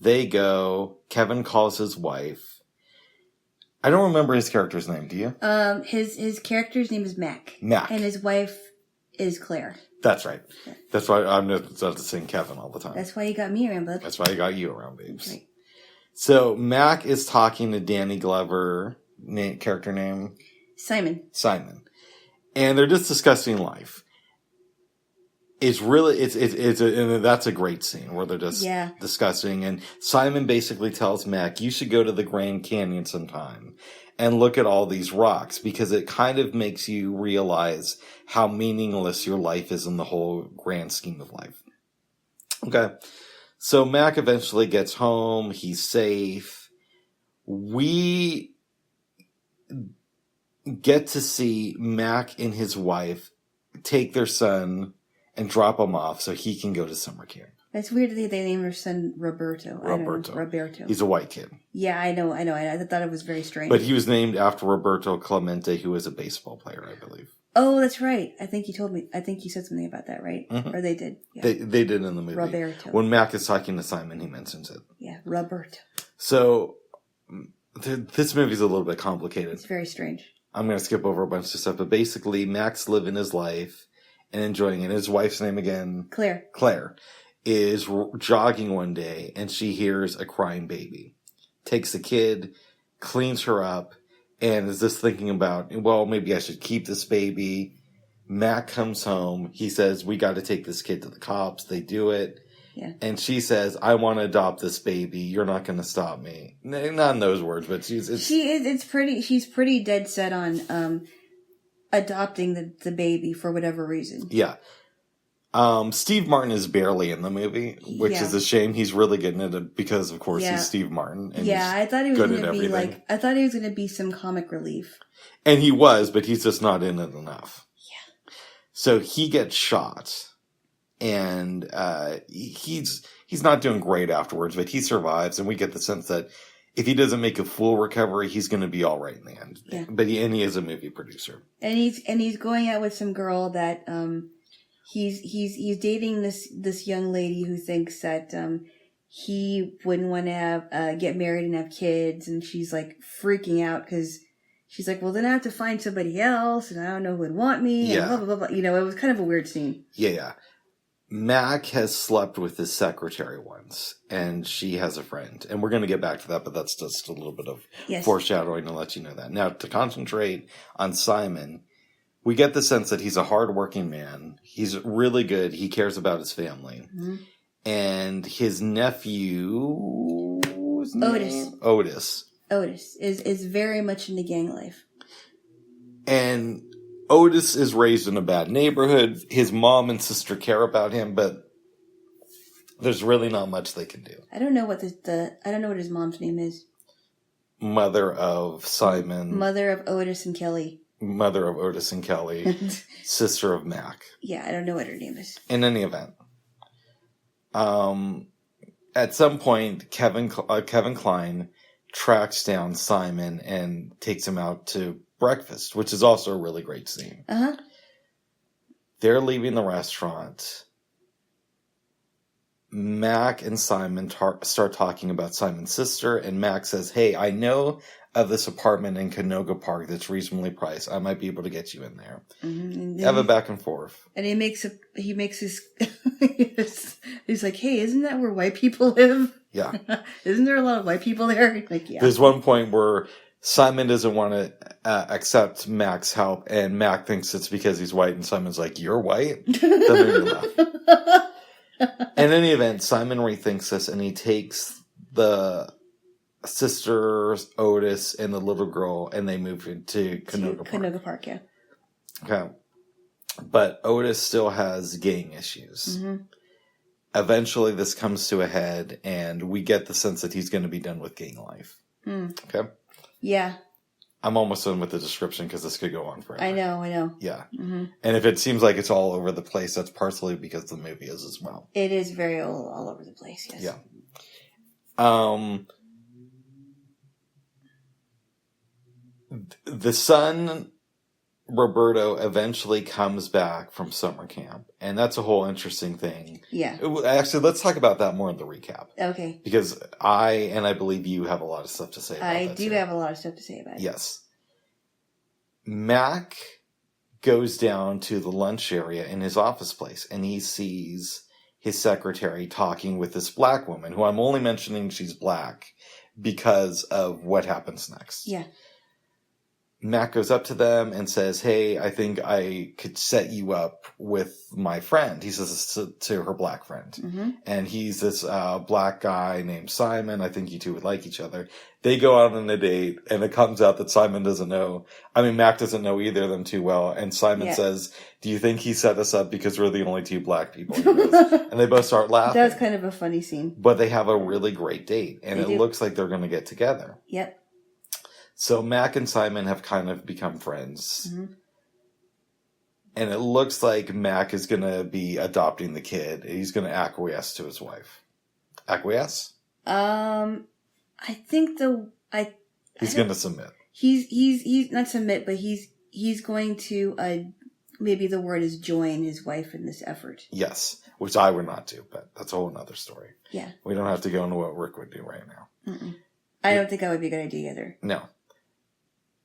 They go. Kevin calls his wife. I don't remember his character's name, do you? His character's name is Mac. Mac. And his wife is Claire. That's right. Yeah. That's why I'm not to sing Kevin all the time. That's why you got me around, bud. That's why I got you around, babes. Right. So Mac is talking to Danny Glover, character name? Simon. And they're just discussing life. It's really, and that's a great scene where they're just discussing. And Simon basically tells Mac, you should go to the Grand Canyon sometime and look at all these rocks, because it kind of makes you realize how meaningless your life is in the whole grand scheme of life. Okay. So Mac eventually gets home. He's safe. We get to see Mac and his wife take their son and drop him off so he can go to summer camp. It's weird that they named their son Roberto. Roberto. He's a white kid. Yeah, I know. I thought it was very strange. But he was named after Roberto Clemente, who was a baseball player, I believe. Oh, that's right. I think you told me. I think you said something about that, right? Mm-hmm. Or they did. Yeah. They did in the movie. Roberto. When Mac is talking to Simon, he mentions it. Yeah, Roberto. So, this movie's a little bit complicated. It's very strange. I'm going to skip over a bunch of stuff, but basically, Mac's living his life and enjoying it. His wife's name again? Claire. Is jogging one day, and she hears a crying baby. Takes the kid, cleans her up, and is just thinking about, well, maybe I should keep this baby. Mac comes home. He says, we got to take this kid to the cops. They do it. Yeah. And she says, I want to adopt this baby. You're not going to stop me. Not in those words, but she's pretty dead set on adopting the baby for whatever reason. Yeah. Steve Martin is barely in the movie, which is a shame. He's really good in it because, of course, he's Steve Martin. And I thought he was going to be I thought he was going to be some comic relief. And he was, but he's just not in it enough. Yeah. So he gets shot, and he's not doing great afterwards, but he survives, and we get the sense that if he doesn't make a full recovery, he's going to be all right in the end. Yeah. But he is a movie producer, and he's going out with some girl that He's dating this young lady who thinks that he wouldn't want to get married and have kids, and she's like freaking out because she's like, well, then I have to find somebody else, and I don't know who would want me, and blah blah blah blah. It was kind of a weird scene. Yeah. Mac has slept with his secretary once, and she has a friend, and we're going to get back to that, but that's just a little bit of foreshadowing to let you know that. Now, to concentrate on Simon. We get the sense that he's a hardworking man. He's really good. He cares about his family. Mm-hmm. And his nephew... Otis is very much into gang life. And Otis is raised in a bad neighborhood. His mom and sister care about him, but there's really not much they can do. I don't know what I don't know what his mom's name is. Mother of Simon. Mother of Otis and Kelly. Mother of Otis and Kelly, sister of Mac. Yeah, I don't know what her name is. In any event, at some point, Kevin Kline tracks down Simon and takes him out to breakfast, which is also a really great scene. Uh-huh. They're leaving the restaurant. Mac and Simon start talking about Simon's sister, and Mac says, hey, I know of this apartment in Canoga Park that's reasonably priced. I might be able to get you in there. Mm-hmm. Have a back and forth. And he makes his he's like, hey, isn't that where white people live? Yeah. Isn't there a lot of white people there? Like, yeah. There's one point where Simon doesn't want to accept Mac's help, and Mac thinks it's because he's white, and Simon's like, you're white? Doesn't even laugh. In any event, Simon rethinks this, and he takes the sisters, Otis, and the little girl, and they move into Canoga Park. Canoga Park, yeah. Okay. But Otis still has gang issues. Mm-hmm. Eventually, this comes to a head, and we get the sense that he's going to be done with gang life. Mm. Okay? Yeah. I'm almost done with the description because this could go on forever. I know. Yeah. Mm-hmm. And if it seems like it's all over the place, that's partially because the movie is as well. It is very all over the place, yes. Yeah. The son, Roberto, eventually comes back from summer camp. And that's a whole interesting thing. Yeah. Actually, let's talk about that more in the recap. Okay. Because I believe you have a lot of stuff to say about that. I do have a lot of stuff to say about it. Yes. Mac goes down to the lunch area in his office place, and he sees his secretary talking with this black woman, who I'm only mentioning she's black because of what happens next. Yeah. Mac goes up to them and says, hey, I think I could set you up with my friend. He says this to her black friend. Mm-hmm. And he's this black guy named Simon. I think you two would like each other. They go out on a date, and it comes out that Simon doesn't know. I mean, Mac doesn't know either of them too well. And Simon says, do you think he set us up because we're the only two black people? And they both start laughing. That's kind of a funny scene. But they have a really great date, and it looks like they're going to get together. Yep. So Mac and Simon have kind of become friends. Mm-hmm. And it looks like Mac is going to be adopting the kid. He's going to acquiesce to his wife. Acquiesce? I think he's going to submit. He's not submit, but he's going to maybe the word is join his wife in this effort. Yes, which I would not do, but that's a whole other story. Yeah. We don't have to go into what Rick would do right now. Mm-mm. I don't think that would be a good idea either. No.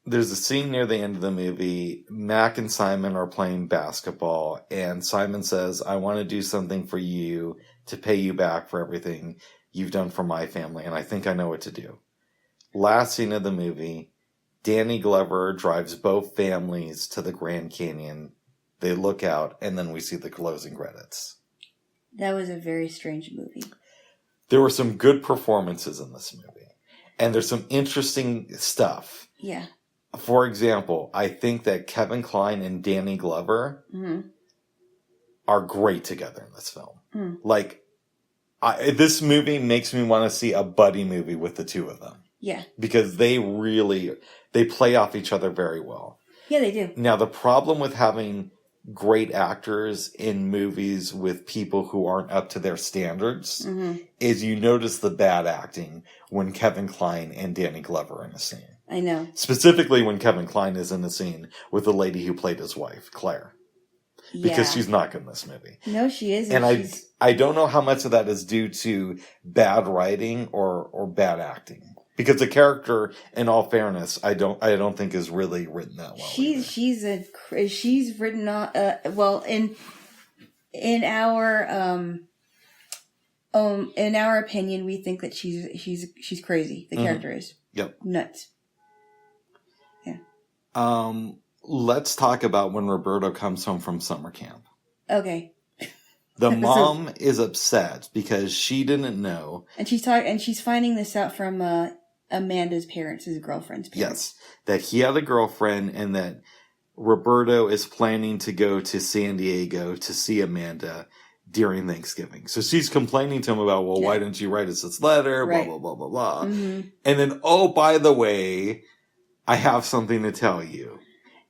There's a scene near the end of the movie. Mac and Simon are playing basketball, and Simon says, I want to do something for you to pay you back for everything you've done for my family, and I think I know what to do. Last scene of the movie, Danny Glover drives both families to the Grand Canyon. They look out, and then we see the closing credits. That was a very strange movie. There were some good performances in this movie, and there's some interesting stuff. Yeah. For example, I think that Kevin Kline and Danny Glover are great together in this film. Mm. Like, this movie makes me want to see a buddy movie with the two of them. Yeah. Because they play off each other very well. Yeah, they do. Now, the problem with having great actors in movies with people who aren't up to their standards is you notice the bad acting when Kevin Kline and Danny Glover are in a scene. I know. Specifically when Kevin Kline is in the scene with the lady who played his wife, Claire. Because she's not good in this movie. No, she isn't. And I don't know how much of that is due to bad writing or bad acting. Because the character, in all fairness, I don't think is really written that well. She's written well in our opinion, we think that she's crazy. The character is. Yep. Nuts. Let's talk about when Roberto comes home from summer camp. Okay. The mom is upset because she didn't know. And she's finding this out from Amanda's parents, his girlfriend's parents. Yes. That he had a girlfriend and that Roberto is planning to go to San Diego to see Amanda during Thanksgiving. So she's complaining to him about, why didn't you write us this letter? Right. Blah, blah, blah, blah, blah. Mm-hmm. And then, by the way, I have something to tell you.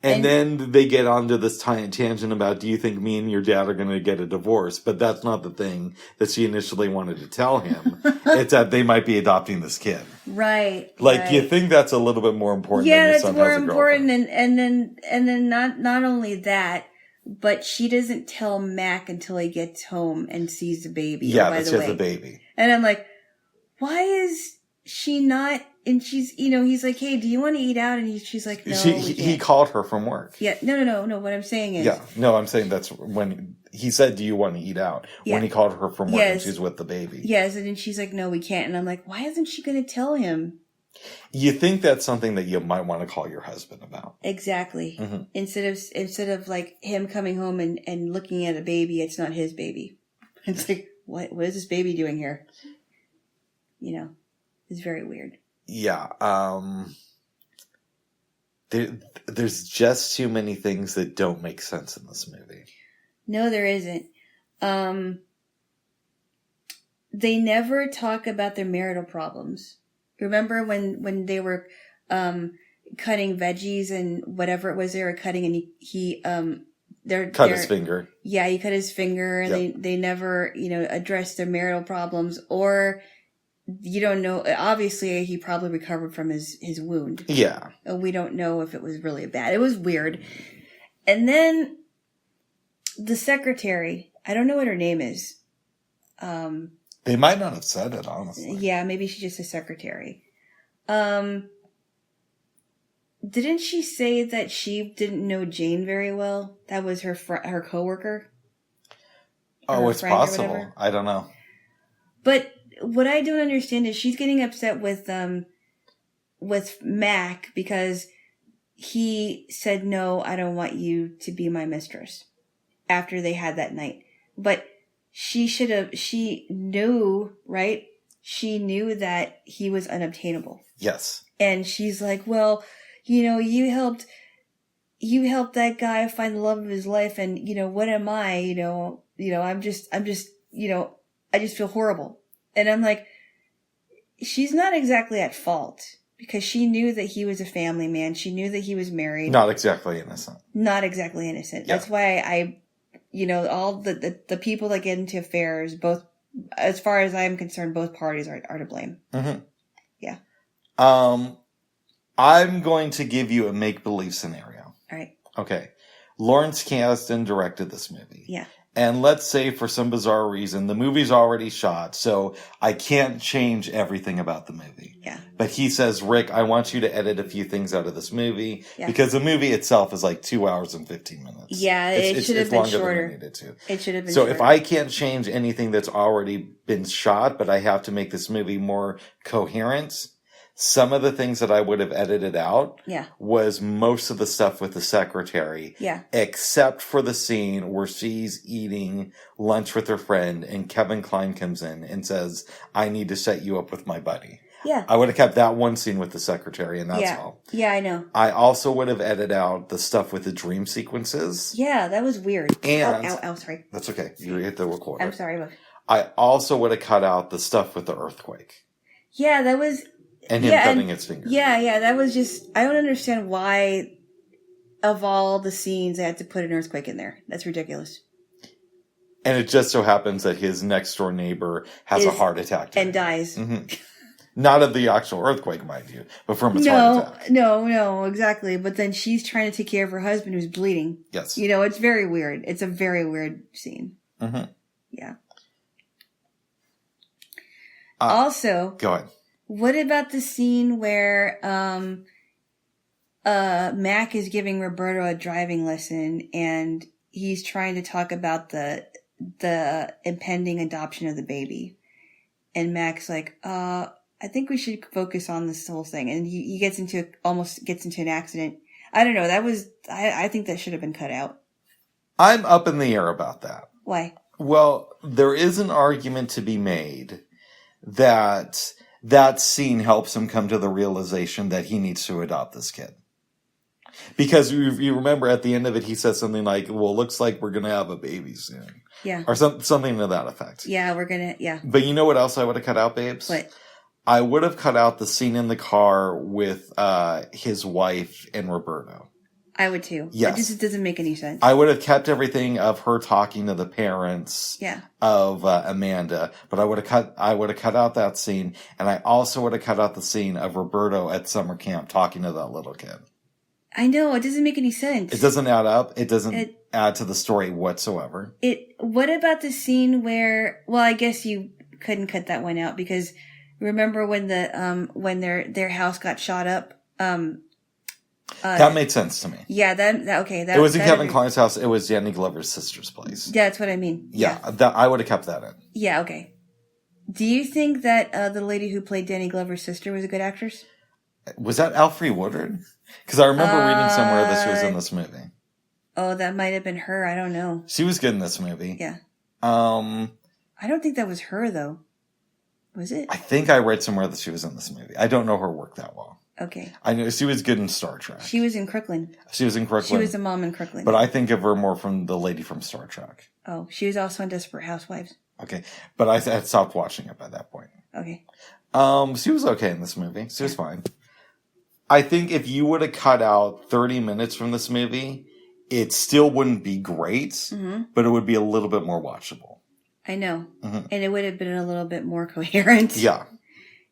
And then they get onto this tangent about, do you think me and your dad are going to get a divorce? But that's not the thing that she initially wanted to tell him. It's that they might be adopting this kid. Right. Like, you think that's a little bit more important than your son has a girlfriend. Yeah, that's more important. And then not only that, but she doesn't tell Mac until he gets home and sees the baby. Yeah, that she has a baby. And I'm like, why is she not... And she's, he's like, hey, do you want to eat out? And she's like, no. He called her from work. Yeah, no. What I'm saying is. Yeah, no, I'm saying that's when he said, do you want to eat out? Yeah. When he called her from work and she's with the baby. Yes, and then she's like, no, we can't. And I'm like, why isn't she going to tell him? You think that's something that you might want to call your husband about. Exactly. Mm-hmm. Instead of like him coming home and looking at a baby, it's not his baby. It's like, what is this baby doing here? It's very weird. Yeah, there's just too many things that don't make sense in this movie. No, there isn't. They never talk about their marital problems. Remember when they were cutting veggies and whatever it was they were cutting, and he cut his finger. Yeah, he cut his finger, and they never addressed their marital problems, or you don't know. Obviously, he probably recovered from his wound. Yeah, we don't know if it was really bad. It was weird. And then the secretary, I don't know what her name is. They might not have said it, honestly. Yeah, maybe she's just a secretary. Didn't she say that she didn't know Jane very well? That was her her coworker? Oh, it's possible. I don't know. But what I don't understand is she's getting upset with Mac because he said, no, I don't want you to be my mistress after they had that night. But she knew, right? She knew that he was unobtainable. Yes. And she's like, well, you helped that guy find the love of his life. And, what am I? I'm just, I just feel horrible. And I'm like, she's not exactly at fault because she knew that he was a family man. She knew that he was married. Not exactly innocent. Not exactly innocent. Yeah. That's why all the people that get into affairs, both, as far as I'm concerned, both parties are to blame. Mm-hmm. Yeah. I'm going to give you a make-believe scenario. All right. Okay. Lawrence Kasdan directed this movie. Yeah. And let's say for some bizarre reason, the movie's already shot, so I can't change everything about the movie. Yeah. But he says, Rick, I want you to edit a few things out of this movie because the movie itself is like 2 hours and 15 minutes. Yeah, it should have been shorter. Than it needed to. It should have been so shorter. If I can't change anything that's already been shot, but I have to make this movie more coherent, some of the things that I would have edited out was most of the stuff with the secretary. Yeah. Except for the scene where she's eating lunch with her friend and Kevin Kline comes in and says, I need to set you up with my buddy. Yeah. I would have kept that one scene with the secretary and that's all. Yeah, I know. I also would have edited out the stuff with the dream sequences. Yeah, that was weird. And sorry. That's okay. You hit the recorder. I'm sorry. I also would have cut out the stuff with the earthquake. Yeah, that was... And him cutting its finger. Yeah, that was just... I don't understand why, of all the scenes, they had to put an earthquake in there. That's ridiculous. And it just so happens that his next-door neighbor has a heart attack. And dies. Mm-hmm. Not of the actual earthquake, mind you, but from its heart attack. No, exactly. But then she's trying to take care of her husband who's bleeding. Yes. It's very weird. It's a very weird scene. Mm-hmm. Yeah. Also... Go ahead. What about the scene where Mac is giving Roberto a driving lesson and he's trying to talk about the impending adoption of the baby? And Mac's like, I think we should focus on this whole thing. And he almost gets into an accident. I don't know. I think that should have been cut out. I'm up in the air about that. Why? Well, there is an argument to be made that scene helps him come to the realization that he needs to adopt this kid. Because you remember at the end of it, he says something like, well, looks like we're going to have a baby soon. Yeah. Or something to that effect. Yeah, we're going to, yeah. But you know what else I would have cut out, babes? What? I would have cut out the scene in the car with his wife and Roberto. I would too. Yes. It just doesn't make any sense. I would have kept everything of her talking to the parents of Amanda, but I would have cut out that scene, and I also would have cut out the scene of Roberto at summer camp talking to that little kid. I know, it doesn't make any sense. It doesn't add up. It doesn't add to the story whatsoever. What about the scene where, well, I guess you couldn't cut that one out because remember when when their house got shot up, that made sense to me. Yeah, okay. It wasn't Kevin Kline's house. It was Danny Glover's sister's place. Yeah, that's what I mean. Yeah. I would have kept that in. Yeah, okay. Do you think that the lady who played Danny Glover's sister was a good actress? Was that Alfre Woodard? Because I remember reading somewhere that she was in this movie. Oh, that might have been her. I don't know. She was good in this movie. Yeah. I don't think that was her, though. Was it? I think I read somewhere that she was in this movie. I don't know her work that well. Okay. I know she was good in Star Trek. She was in Crooklyn. She was in Crooklyn. She was the mom in Crooklyn. But I think of her more from the lady from Star Trek. Oh, she was also in Desperate Housewives. Okay. But I had stopped watching it by that point. Okay. She was okay in this movie. She was fine. I think if you would have cut out 30 minutes from this movie, it still wouldn't be great, but it would be a little bit more watchable. I know. Mm-hmm. And it would have been a little bit more coherent. Yeah.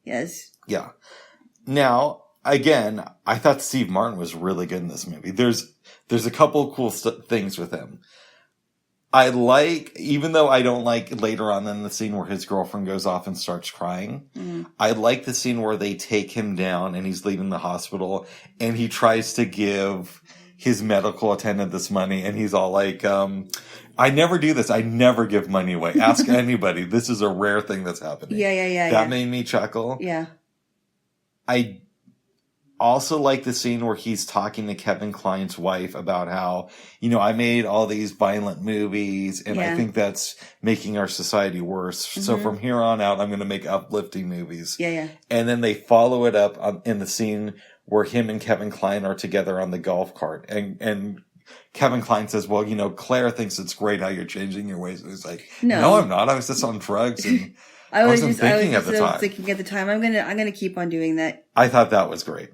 Yes. Yeah. Now, again, I thought Steve Martin was really good in this movie. There's a couple of cool things with him. I like, even though I don't like later on in the scene where his girlfriend goes off and starts crying, I like the scene where they take him down and he's leaving the hospital and he tries to give his medical attendant this money and he's all like, I never do this. I never give money away. Ask anybody. This is a rare thing that's happening. Yeah. That made me chuckle. Yeah. also like the scene where he's talking to Kevin Kline's wife about how, I made all these violent movies and I think that's making our society worse. So from here on out, I'm going to make uplifting movies. Yeah. And then they follow it up in the scene where him and Kevin Kline are together on the golf cart. And Kevin Kline says, well, Claire thinks it's great how you're changing your ways. And he's like, no, I'm not. I was just on drugs and I was thinking at the time. I'm gonna keep on doing that. I thought that was great.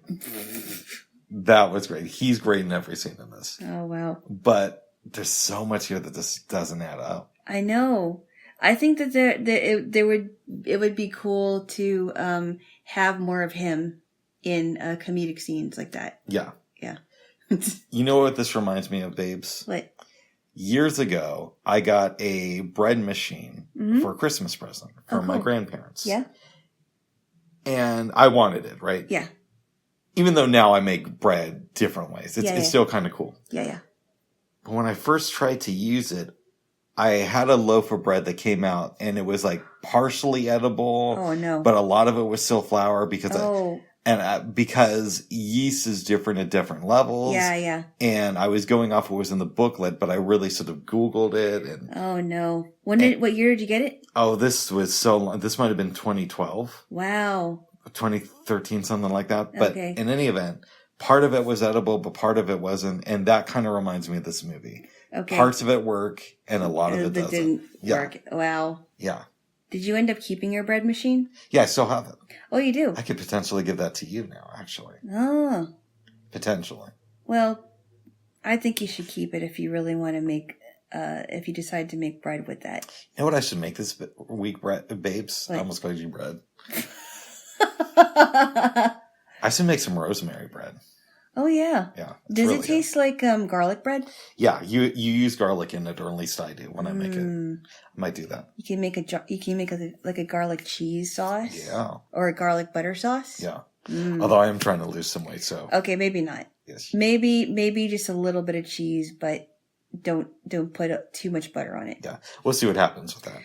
That was great. He's great in every scene in this. Oh wow! But there's so much here that just doesn't add up. I know. I think that it would be cool to have more of him in comedic scenes like that. Yeah. Yeah. You know what this reminds me of, babes? What? Years ago, I got a bread machine for a Christmas present from my grandparents. Yeah. And I wanted it, right? Yeah. Even though now I make bread different ways. It's still kind of cool. Yeah. But when I first tried to use it, I had a loaf of bread that came out and it was like partially edible. Oh no. But a lot of it was still flour because because yeast is different at different levels. Yeah. And I was going off what was in the booklet, but I really sort of Googled it. And oh no. What year did you get it? Oh, this was so long. This might have been 2012. Wow. 2013, something like that. But in any event, part of it was edible, but part of it wasn't. And that kind of reminds me of this movie. Okay. Parts of it work and a lot of it doesn't. Didn't work. Wow. Yeah. Did you end up keeping your bread machine? Yeah, I still have it. Oh, you do? I could potentially give that to you now, actually. Oh. Potentially. Well, I think you should keep it if you really want to make, if you decide to make bread with that. You know what I should make this week, babes? What? I almost called you bread. I should make some rosemary bread. Oh, yeah. Yeah. Does it taste like garlic bread? Yeah, you use garlic in it, or at least I do when I make it. I might do that. You can make a garlic cheese sauce. Yeah. Or a garlic butter sauce. Yeah. Although I am trying to lose some weight, so. Okay, maybe not. Yes. Maybe just a little bit of cheese, but don't put too much butter on it. Yeah, we'll see what happens with that.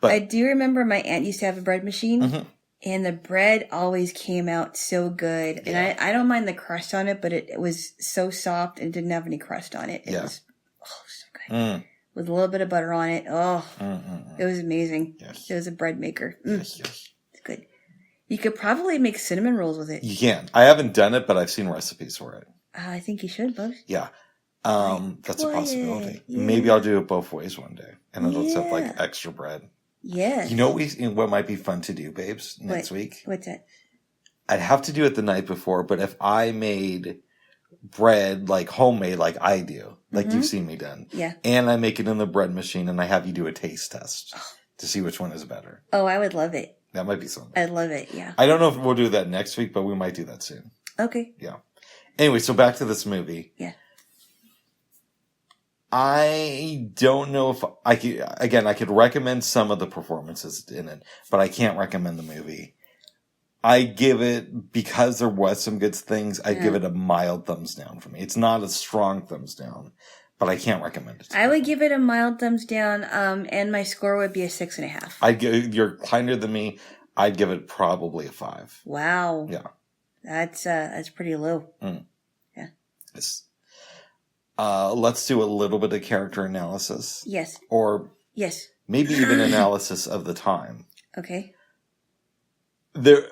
But I do remember my aunt used to have a bread machine. Mm-hmm. And the bread always came out so good. Yeah. And I don't mind the crust on it, but it was so soft and didn't have any crust on it. It was so good. With a little bit of butter on it. Oh, it was amazing. Yes. It was a bread maker. Yes. It's good. You could probably make cinnamon rolls with it. You can. I haven't done it, but I've seen recipes for it. I think you should, Bubs. Yeah. That's a possibility. Yeah. Maybe I'll do it both ways one day. And it'll just have like extra bread. Yeah. You know what might be fun to do, babes, next week? What's that? I'd have to do it the night before, but if I made bread like homemade like I do, like you've seen me done. Yeah. And I make it in the bread machine and I have you do a taste test to see which one is better. Oh, I would love it. That might be something. I'd love it, yeah. I don't know if we'll do that next week, but we might do that soon. Okay. Yeah. Anyway, so back to this movie. Yeah. I don't know if I could recommend some of the performances in it, but I can't recommend the movie. I give it, because there was some good things, I give it a mild thumbs down for me. It's not a strong thumbs down, but I can't recommend it. I would give it a mild thumbs down, and my score would be a 6.5. You're kinder than me. I'd give it probably a 5. Wow. Yeah. That's pretty low. Yeah. It's, let's do a little bit of character analysis. Yes. Or yes. Maybe even analysis of the time. Okay. The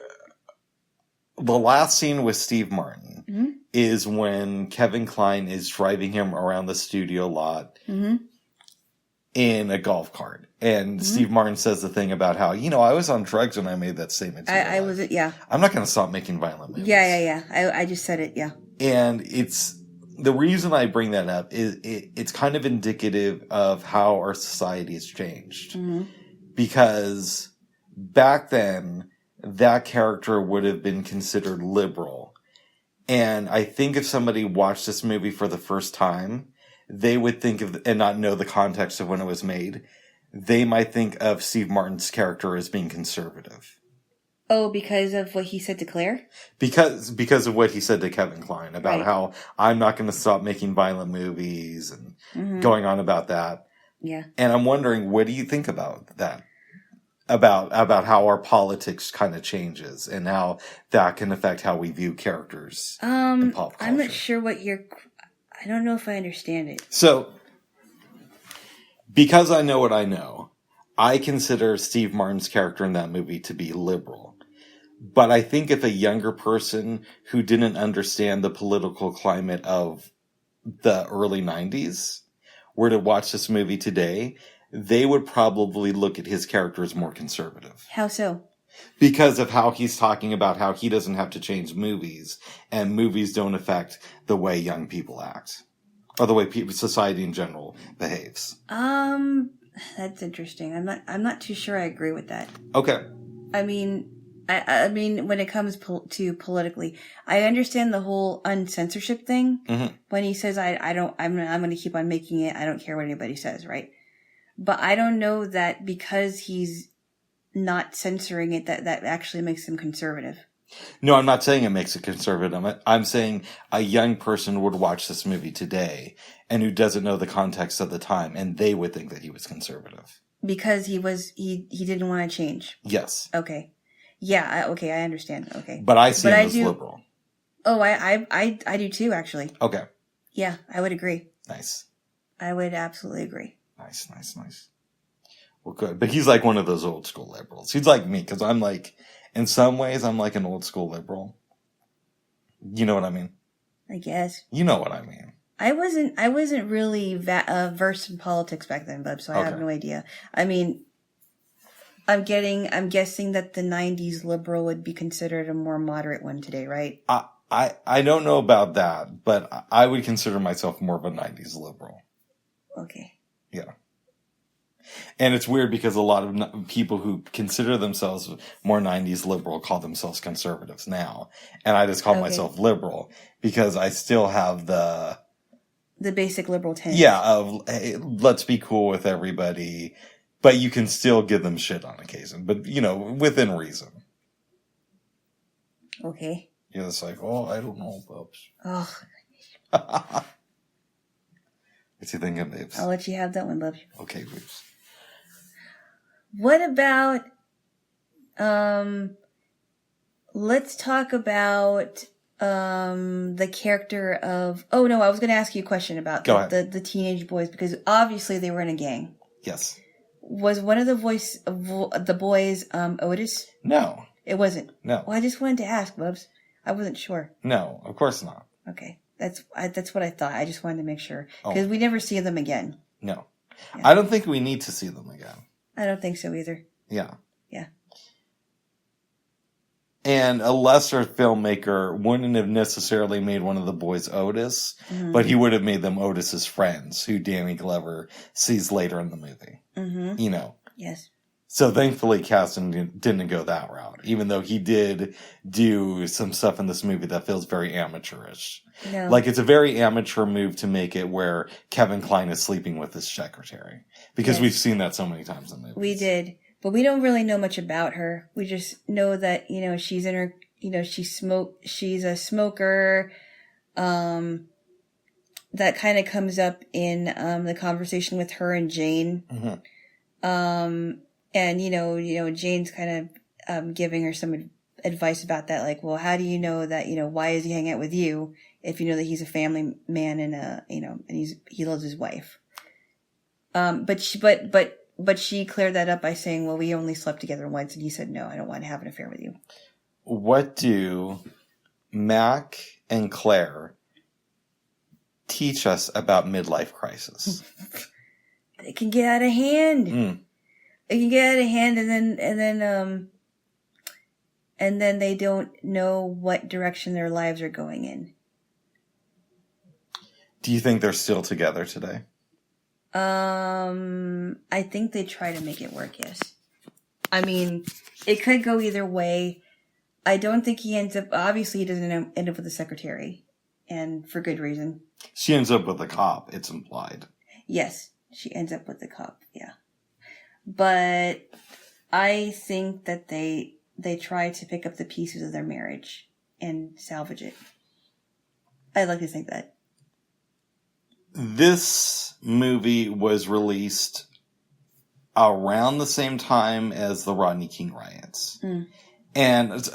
last scene with Steve Martin is when Kevin Kline is driving him around the studio lot in a golf cart. And Steve Martin says the thing about how, I was on drugs when I made that statement to I wasn't, yeah. I'm not going to stop making violent movies. Yeah. I just said it, yeah. And the reason I bring that up is it's kind of indicative of how our society has changed. Because back then, that character would have been considered liberal. And I think if somebody watched this movie for the first time, they would think of, and not know the context of when it was made, they might think of Steve Martin's character as being conservative. Oh, because of what he said to Claire? Because of what he said to Kevin Kline about how I'm not going to stop making violent movies and going on about that. Yeah. And I'm wondering, what do you think about that? about how our politics kind of changes and how that can affect how we view characters in pop culture. I'm not sure I don't know if I understand it. So, because I know what I know, I consider Steve Martin's character in that movie to be liberal. But I think if a younger person who didn't understand the political climate of the early 90s were to watch this movie today, they would probably look at his character as more conservative. How so? Because of how he's talking about how he doesn't have to change movies, and movies don't affect the way young people act. Or the way society in general behaves. That's interesting. I'm not too sure I agree with that. Okay. I mean, when it comes to politically, I understand the whole uncensorship thing. Mm-hmm. When he says, I'm going to keep on making it. I don't care what anybody says, right? But I don't know that because he's not censoring it, that actually makes him conservative. No, I'm not saying it makes it conservative. I'm saying a young person would watch this movie today and who doesn't know the context of the time, and they would think that he was conservative. Because he didn't want to change. Yes. Okay. Yeah, I understand. Okay. But I see him as liberal. Oh, I do too, actually. Okay. Yeah, I would agree. Nice. I would absolutely agree. Nice. Well, good. But he's like one of those old school liberals. He's like me, because I'm like, in some ways, I'm like an old school liberal. You know what I mean? I guess. You know what I mean. I wasn't really versed in politics back then, bub, so I have no idea. I mean, I'm guessing that the 90s liberal would be considered a more moderate one today, right? I don't know about that, but I would consider myself more of a 90s liberal. Okay. Yeah. And it's weird because a lot of people who consider themselves more 90s liberal call themselves conservatives now. And I just call myself liberal because I still have the basic liberal tendency. Yeah, of hey, let's be cool with everybody, but you can still give them shit on occasion, but within reason. Okay. You're just like, oh, I don't know, Bubs. Oh. What's you thinking, babes? I'll let you have that one, Bubs. Okay, babes. What about, let's talk about, the character of, I was going to ask you a question about the teenage boys, because obviously they were in a gang. Yes. Was one of the boys, Otis? No. It wasn't? No. Well, I just wanted to ask, Bubs. I wasn't sure. No, of course not. Okay. That's what I thought. I just wanted to make sure. Because we never see them again. No. Yeah. I don't think we need to see them again. I don't think so either. Yeah. Yeah. And a lesser filmmaker wouldn't have necessarily made one of the boys Otis, but he would have made them Otis's friends, who Danny Glover sees later in the movie. Mm-hmm. Yes. So thankfully, casting didn't go that route, even though he did do some stuff in this movie that feels very amateurish. No. Like, it's a very amateur move to make it where Kevin Kline is sleeping with his secretary. Because we've seen that so many times in movies. We did. But we don't really know much about her. We just know that, she's in her, she's a smoker. That kind of comes up in, the conversation with her and Jane. Mm-hmm. And, Jane's kind of, giving her some advice about that. Like, well, how do you know that, why is he hanging out with you if you know that he's a family man and, and he loves his wife? But she cleared that up by saying, well, we only slept together once. And he said, no, I don't want to have an affair with you. What do Mac and Claire teach us about midlife crisis? It can get out of hand. It can get out of hand, and then they don't know what direction their lives are going in. Do you think they're still together today? I think they try to make it work, yes. I mean, it could go either way. I don't think he ends up, obviously he doesn't end up with the secretary, and for good reason. She ends up with the cop, it's implied. Yes, she ends up with the cop, yeah. But I think that they try to pick up the pieces of their marriage and salvage it. I'd like to think that. This movie was released around the same time as the Rodney King riots. And it's,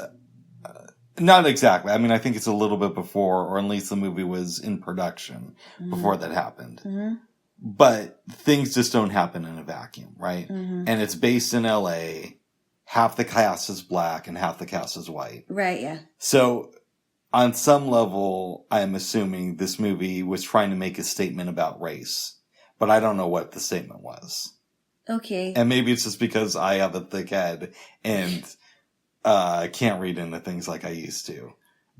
not exactly. I mean, I think it's a little bit before, or at least the movie was in production before that happened. But things just don't happen in a vacuum, right? And it's based in LA. Half the cast is black and half the cast is white. Right, yeah. So on some level, I am assuming this movie was trying to make a statement about race. But I don't know what the statement was. Okay. And maybe it's just because I have a thick head and can't read into things like I used to.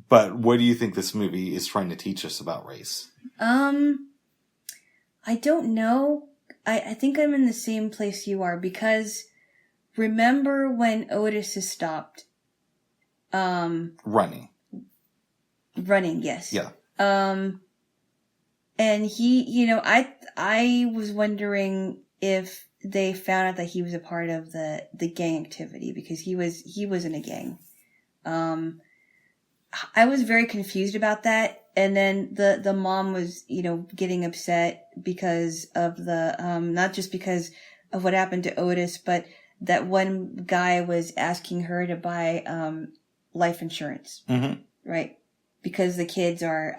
But what do you think this movie is trying to teach us about race? I don't know. I think I'm in the same place you are, because remember when Otis has stopped? Running, yes. Yeah. And he, you know, I was wondering if they found out that he was a part of the gang activity, because he was in a gang. I was very confused about that. And then the mom was, you know, getting upset because of the, not just because of what happened to Otis, but that one guy was asking her to buy, life insurance. Right? Because the kids are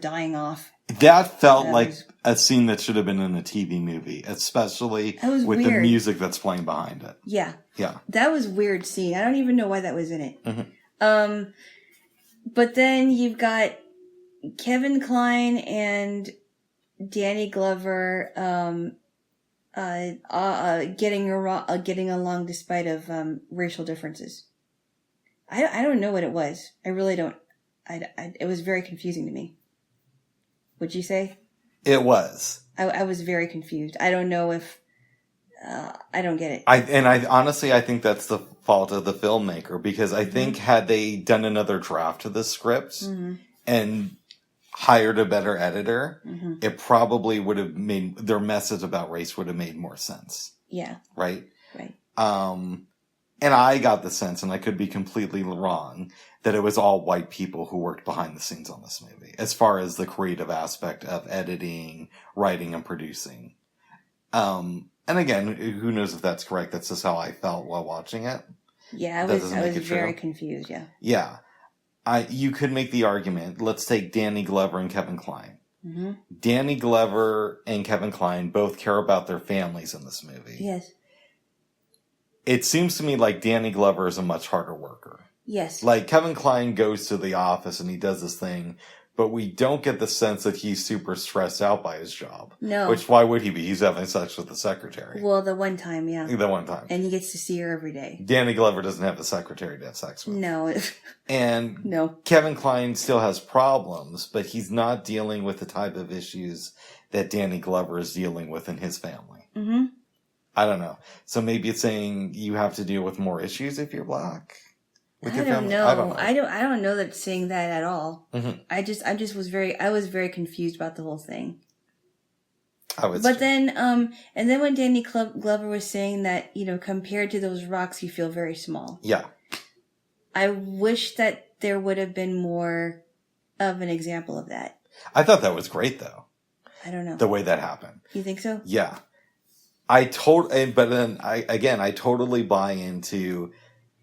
dying off. That felt like a scene that should have been in a TV movie, especially with weird. the music that's playing behind it. Yeah. Yeah. That was a weird scene. I don't even know why that was in it. But then you've got Kevin Kline and Danny Glover, getting along despite of, racial differences. I don't know what it was. I really don't. It was very confusing to me. Would you say? It was. I was very confused. I don't know if, I don't get it. I honestly, I think that's the fault of the filmmaker, because I think had they done another draft of the script and hired a better editor, it probably would have made their message about race would have made more sense. Yeah. Right? Right. And I got the sense, and I could be completely wrong, that it was all white people who worked behind the scenes on this movie, as far as the creative aspect of editing, writing, and producing. And again, who knows if that's correct? That's just how I felt while watching it. Yeah, I was very confused, yeah. Yeah. You could make the argument, let's take Danny Glover and Kevin Kline. Danny Glover and Kevin Kline both care about their families in this movie. Yes. It seems to me like Danny Glover is a much harder worker. Yes. Like, Kevin Kline goes to the office and he does this thing, but we don't get the sense that he's super stressed out by his job. No. Which, why would he be? He's having sex with the secretary. Well, the one time, yeah. The one time. And he gets to see her every day. Danny Glover doesn't have the secretary to have sex with. No. And no. Kevin Kline still has problems, but he's not dealing with the type of issues that Danny Glover is dealing with in his family. I don't know. So maybe it's saying you have to deal with more issues if you're black. With your family. Know. I don't know. I don't know that it's saying that at all. I was very confused about the whole thing. Then, and then when Danny Glover was saying that, you know, compared to those rocks, you feel very small. Yeah. I wish that there would have been more of an example of that. I thought that was great, though. I don't know. The way that happened. You think so? Yeah. But then I totally buy into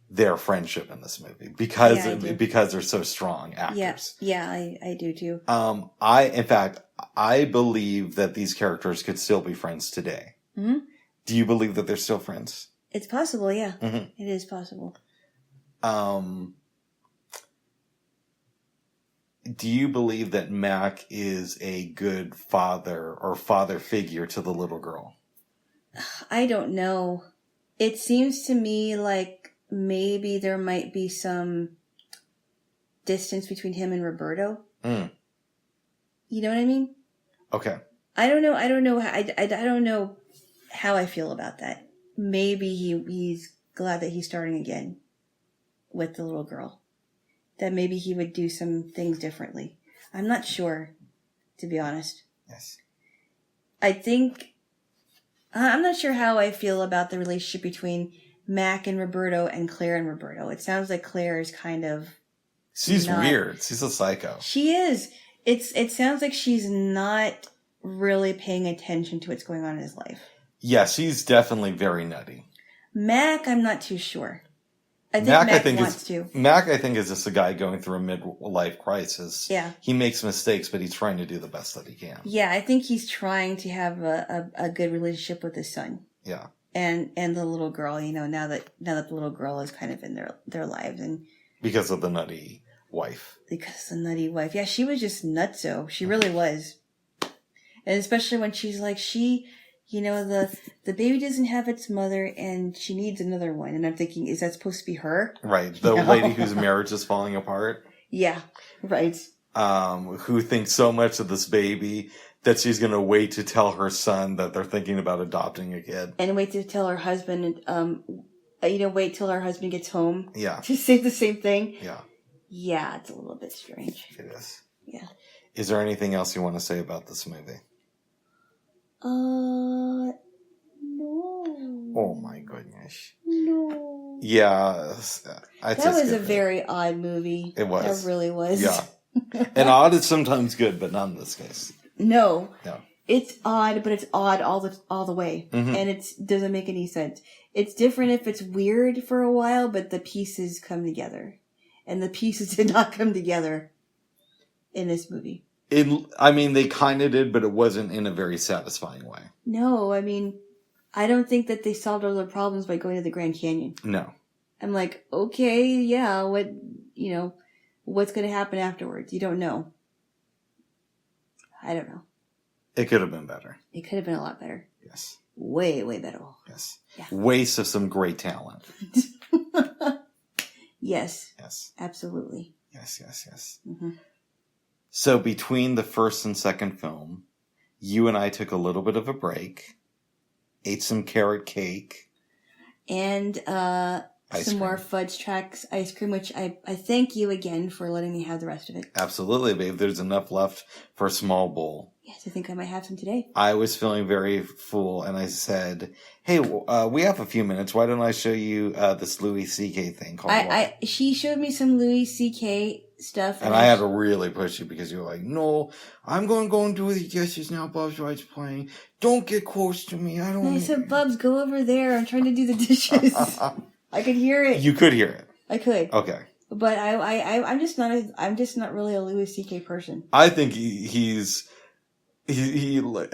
their friendship in this movie because they're so strong actors. Yeah, I do too. In fact, I believe that these characters could still be friends today. Do you believe that they're still friends? It's possible, yeah. It is possible. Do you believe that Mac is a good father or father figure to the little girl? I don't know. It seems to me like maybe there might be some distance between him and Roberto. You know what I mean? Okay. I don't know. I don't know how I feel about that. Maybe he's glad that he's starting again with the little girl. That maybe he would do some things differently. I'm not sure, to be honest. Yes. I'm not sure how I feel about the relationship between Mac and Roberto and Claire and Roberto. It sounds like Claire is kind of... She's weird. She's a psycho. She is. It sounds like she's not really paying attention to what's going on in his life. Yeah, she's definitely very nutty. Mac, I'm not too sure. I think Mac wants to. Mac, I think, is just a guy going through a midlife crisis. Yeah. He makes mistakes, but he's trying to do the best that he can. Yeah, I think he's trying to have a good relationship with his son. Yeah. And the little girl, now that the little girl is kind of in their lives. And because of the nutty wife. Because of the nutty wife. Yeah, she was just nutso. She really was. And especially when she's like, the baby doesn't have its mother and she needs another one. And I'm thinking, is that supposed to be her? Right. The lady whose marriage is falling apart. Yeah. Right. Who thinks so much of this baby that she's going to wait to tell her son that they're thinking about adopting a kid. And wait to tell her husband, wait till her husband gets home. Yeah. To say the same thing. Yeah. Yeah, it's a little bit strange. It is. Yeah. Is there anything else you want to say about this movie? No. Oh my goodness. No. Yeah. That was a very odd movie. It was. It really was. Yeah. And odd is sometimes good, but not in this case. No. No. It's odd, but it's odd all the way. Mm-hmm. And it doesn't make any sense. It's different if it's weird for a while, but the pieces come together. And the pieces did not come together in this movie. They kind of did, but it wasn't in a very satisfying way. No, I don't think that they solved all their problems by going to the Grand Canyon. No. I'm like, okay, yeah, what's going to happen afterwards? You don't know. I don't know. It could have been better. It could have been a lot better. Yes. Way, way better. Yes. Yeah. Waste of some great talent. Yes. Yes. Absolutely. Yes, yes, yes. Mm-hmm. So between the first and second film, you and I took a little bit of a break, ate some carrot cake. And some more Fudge Tracks ice cream, which I thank you again for letting me have the rest of it. Absolutely, babe. There's enough left for a small bowl. Yes, I think I might have some today. I was feeling very full, and I said, hey, we have a few minutes. Why don't I show you this Louis C.K. thing called She showed me some Louis C.K. stuff. And I had to really push you because you were like, no, I'm going to go and do the dishes now. Bob's Ride's playing. Don't get close to me. I don't I said, Bubs, go over there. I'm trying to do the dishes. I could hear it. You could hear it. I could. Okay. But I'm just not really a Louis C.K. person. I think he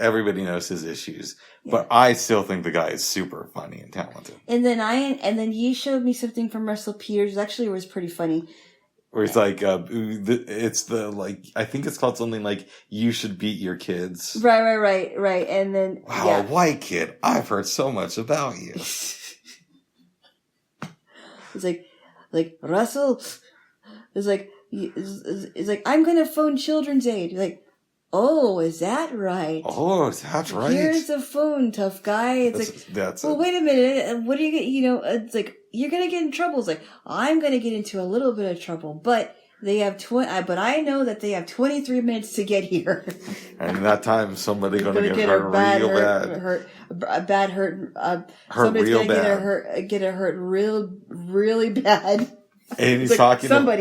everybody knows his issues, but I still think the guy is super funny and talented. And then you showed me something from Russell Peters. Actually, it was pretty funny. Where it's like, I think it's called something like, you should beat your kids. Right. And then, wow, white kid, I've heard so much about you. It's like, Russell, it's like, I'm going to phone Children's Aid. Like, oh, is that right? Oh, that's right. Here's the phone, tough guy. It's wait a minute. What do you get? It's like, you're going to get in trouble. It's like, I'm going to get into a little bit of trouble, but they have but I know that they have 23 minutes to get here. And that time, somebody's going to get hurt real bad. Somebody's going to get hurt really bad. And he's talking about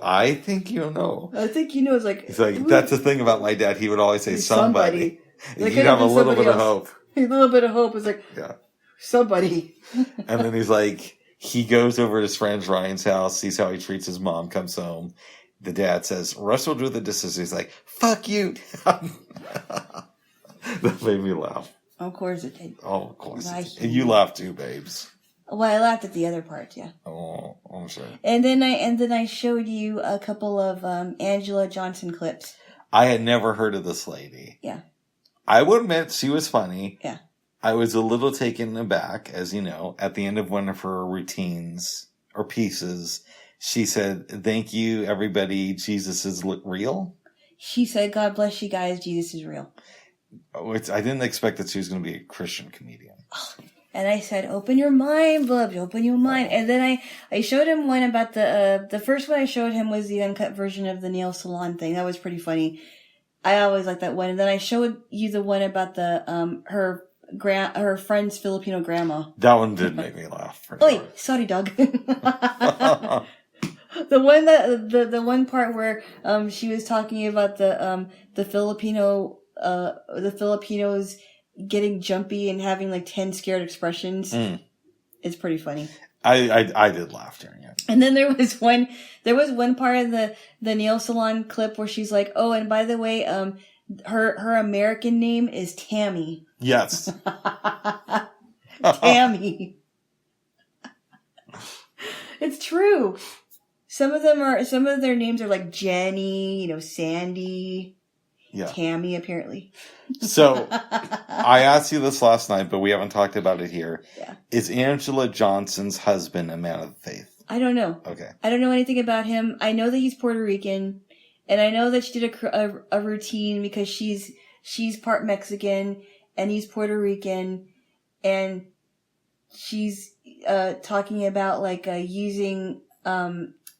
I think you know. I think you know. It's like, he's like, that's the thing about my dad. He would always say somebody. You'd have a little bit of hope. A little bit of hope is like, somebody. And then he's like, he goes over to his friend Ryan's house, sees how he treats his mom, comes home. The dad says, Russell, do the dishes. He's like, fuck you. That made me laugh. Of course it did. Oh, of course. And you laughed too, babes. Well, I laughed at the other part, yeah. Oh, I'm sure. And then I showed you a couple of Angela Johnson clips. I had never heard of this lady. Yeah. I would admit she was funny. Yeah. I was a little taken aback, as you know, at the end of one of her routines or pieces. She said, thank you, everybody. Jesus is real. She said, God bless you guys. Jesus is real. I didn't expect that she was going to be a Christian comedian. And I said, open your mind, Bub, open your mind. And then I showed him one about the first one I showed him was the uncut version of the nail salon thing. That was pretty funny. I always like that one. And then I showed you the one about the, her friend's Filipino grandma. That one did make me laugh. Oi, sorry, dog. The one part where, she was talking about the Filipinos getting jumpy and having like 10 scared expressions. It's pretty funny. I did laugh during it. And then there was one part of the nail salon clip where she's like, oh, and by the way, her American name is Tammy. Yes. Tammy. It's true. Some of their names are like Jenny, Sandy, Tammy, apparently. So, I asked you this last night, but we haven't talked about it here. Yeah. Is Angela Johnson's husband a man of faith? I don't know. Okay. I don't know anything about him. I know that he's Puerto Rican, and I know that she did a routine because she's part Mexican and he's Puerto Rican, and she's talking about like using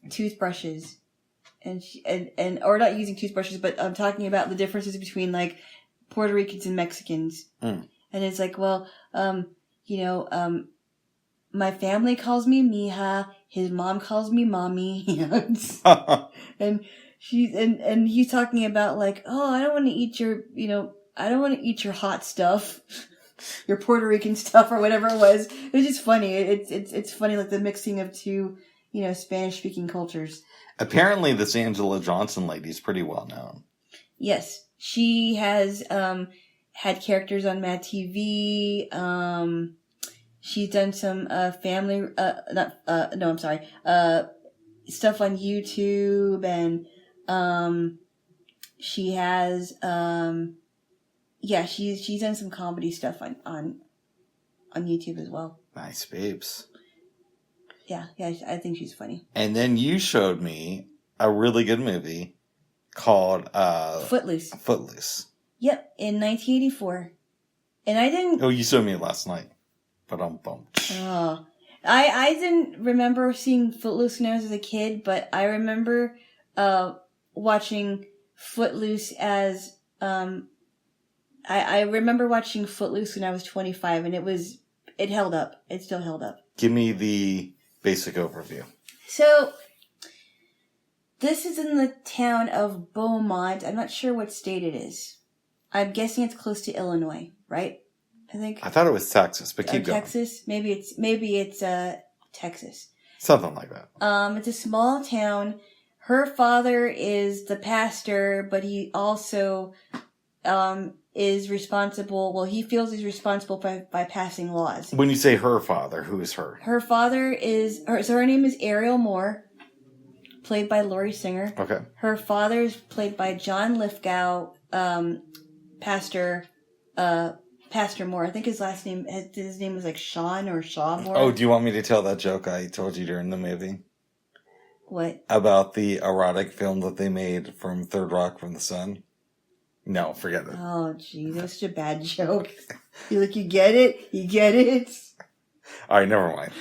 toothbrushes, or not using toothbrushes, but I'm talking about the differences between like Puerto Ricans and Mexicans. And it's like, well, my family calls me Mija, his mom calls me Mommy, and he's talking about like, oh, I don't want to eat your hot stuff, your Puerto Rican stuff or whatever it was. It was just funny. It's funny, like the mixing of two, Spanish speaking cultures. Apparently this Angela Johnson lady is pretty well known. Yes. She has, had characters on Mad TV. She's done some, family, stuff on YouTube, and, she has, she's done some comedy stuff on YouTube as well. Nice babes. Yeah, I think she's funny. And then you showed me a really good movie called Footloose. Footloose. Yep, in 1984. And I didn't... Oh, you showed me last night. But I'm bummed. Oh. I didn't remember seeing Footloose when I was a kid, but I remember watching Footloose as... I remember watching Footloose when I was 25, and it held up. It still held up. Give me the basic overview. So, this is in the town of Beaumont. I'm not sure what state it is. I'm guessing it's close to Illinois, right? I thought it was Texas, but keep going. Texas? Maybe it's Texas. Something like that. It's a small town. Her father is the pastor, but he also is responsible. Well, he feels he's responsible by passing laws. When you say her father, who is her? Her father is her name is Ariel Moore, played by Laurie Singer. Okay. Her father is played by John Lithgow, Pastor Moore. I think his name was like Sean or Shaw Moore. Oh, do you want me to tell that joke I told you during the movie? What? About the erotic film that they made from Third Rock from the Sun? No, forget it. Oh, geez, that was such a bad joke. You get it? You get it? All right, never mind.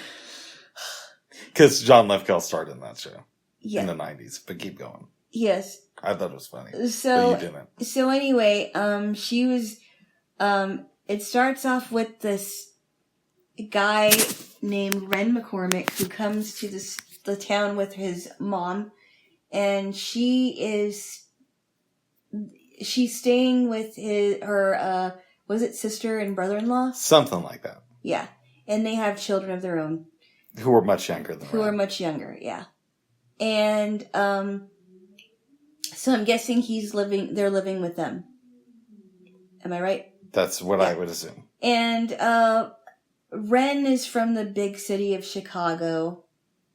Because John Lithgow starred in that show in the 90s, but keep going. Yes. I thought it was funny, but you didn't. So anyway, she was, it starts off with this guy named Ren McCormick who comes to the town with his mom, and she's staying with her was it sister and brother-in-law? Something like that. Yeah. And they have children of their own. Who are much younger than Who are much younger, yeah. And, so I'm guessing they're living with them. Am I right? That's what I would assume. And, Ren is from the big city of Chicago,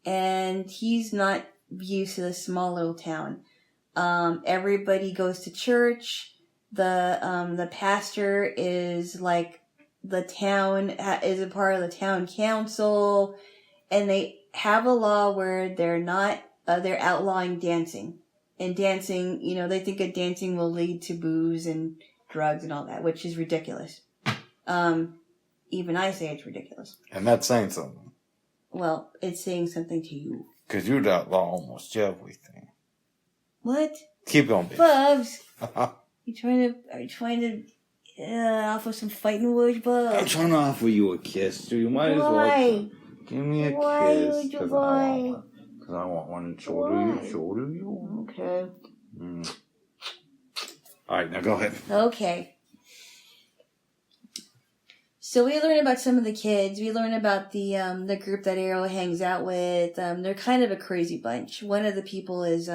and he's not used to the small little town. Everybody goes to church. The pastor is like the town, is a part of the town council, and they have a law where they're outlawing dancing. And dancing, they think that dancing will lead to booze and drugs and all that, which is ridiculous. Even I say it's ridiculous. And that's saying something. Well, it's saying something to you. Because you'd outlaw almost everything. What? Keep going, baby. Bubs. Are you trying to offer some fighting words, Bubs? I'm trying to offer you a kiss, so you might as well. Give me a kiss. Because I want one shoulder you. Okay. All right, now go ahead. Okay. So we learn about some of the kids. We learn about the group that Ariel hangs out with. They're kind of a crazy bunch. One of the people is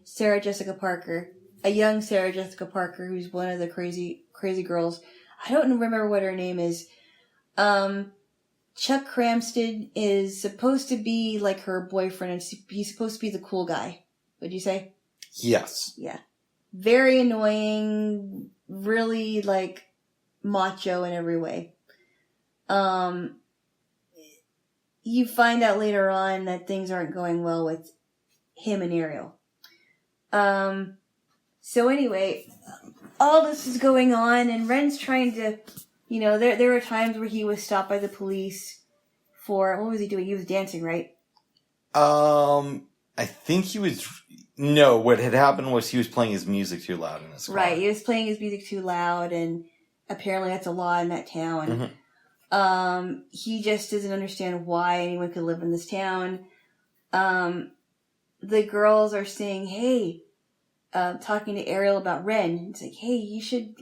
Sarah Jessica Parker, a young Sarah Jessica Parker, who's one of the crazy girls. I don't remember what her name is. Chuck Cramston is supposed to be like her boyfriend, and he's supposed to be the cool guy. Would you say? Yes. Yeah. Very annoying, really like macho in every way. You find out later on that things aren't going well with him and Ariel. So anyway, all this is going on, and Ren's trying to, there were times where he was stopped by the police for, what was he doing? He was dancing, right? I think he was, no, what had happened was he was playing his music too loud in his car. Right, he was playing his music too loud, and apparently that's a law in that town. Mm-hmm. He just doesn't understand why anyone could live in this town. The girls are saying, hey, talking to Ariel about Ren. It's like, hey, you should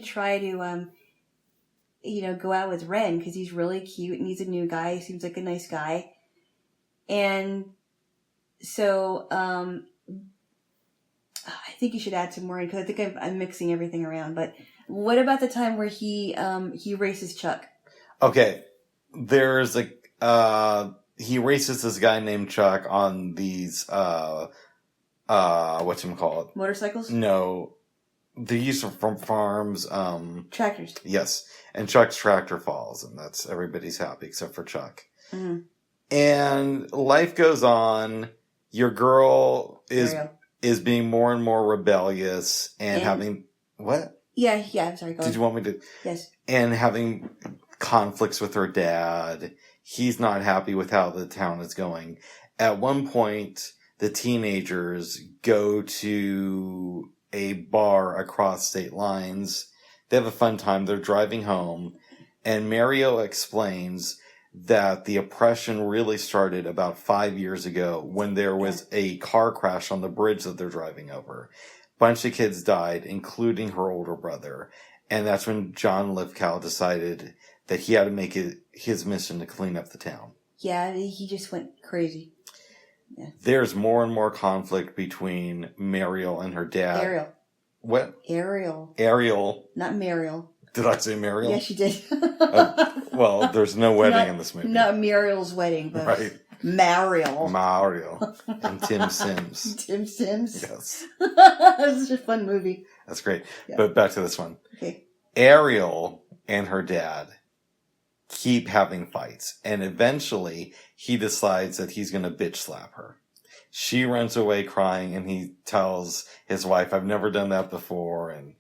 try to, go out with Ren because he's really cute and he's a new guy. He seems like a nice guy. And so, I think you should add some more in because I think I'm mixing everything around. But what about the time where he races Chuck? Okay, there's he races this guy named Chuck on these whatchamacallit? Motorcycles? No, they're used from farms. Tractors. Yes, and Chuck's tractor falls, and that's everybody's happy except for Chuck. Mm-hmm. And life goes on. Your girl is being more and more rebellious and having what? Yeah. I'm sorry. Go Did ahead. you want me to? Yes. And having conflicts with her dad. He's not happy with how the town is going. At one point, the teenagers go to a bar across state lines. They have a fun time. They're driving home. And Mario explains that the oppression really started about 5 years ago when there was a car crash on the bridge that they're driving over. Bunch of kids died, including her older brother. And that's when John Lithgow decided that he had to make it his mission to clean up the town. Yeah, he just went crazy. Yeah. There's more and more conflict between Mariel and her dad. Ariel. What? Ariel. Not Mariel. Did I say Mariel? Yes, you did. Well, there's no wedding in this movie. Not Muriel's wedding, but right. Mariel. And Tim Sims. Tim Sims? Yes. That's such a fun movie. That's great. Yeah. But back to this one. Okay. Ariel and her dad keep having fights, and eventually he decides that he's going to bitch slap her. She runs away crying, and he tells his wife, I've never done that before, and,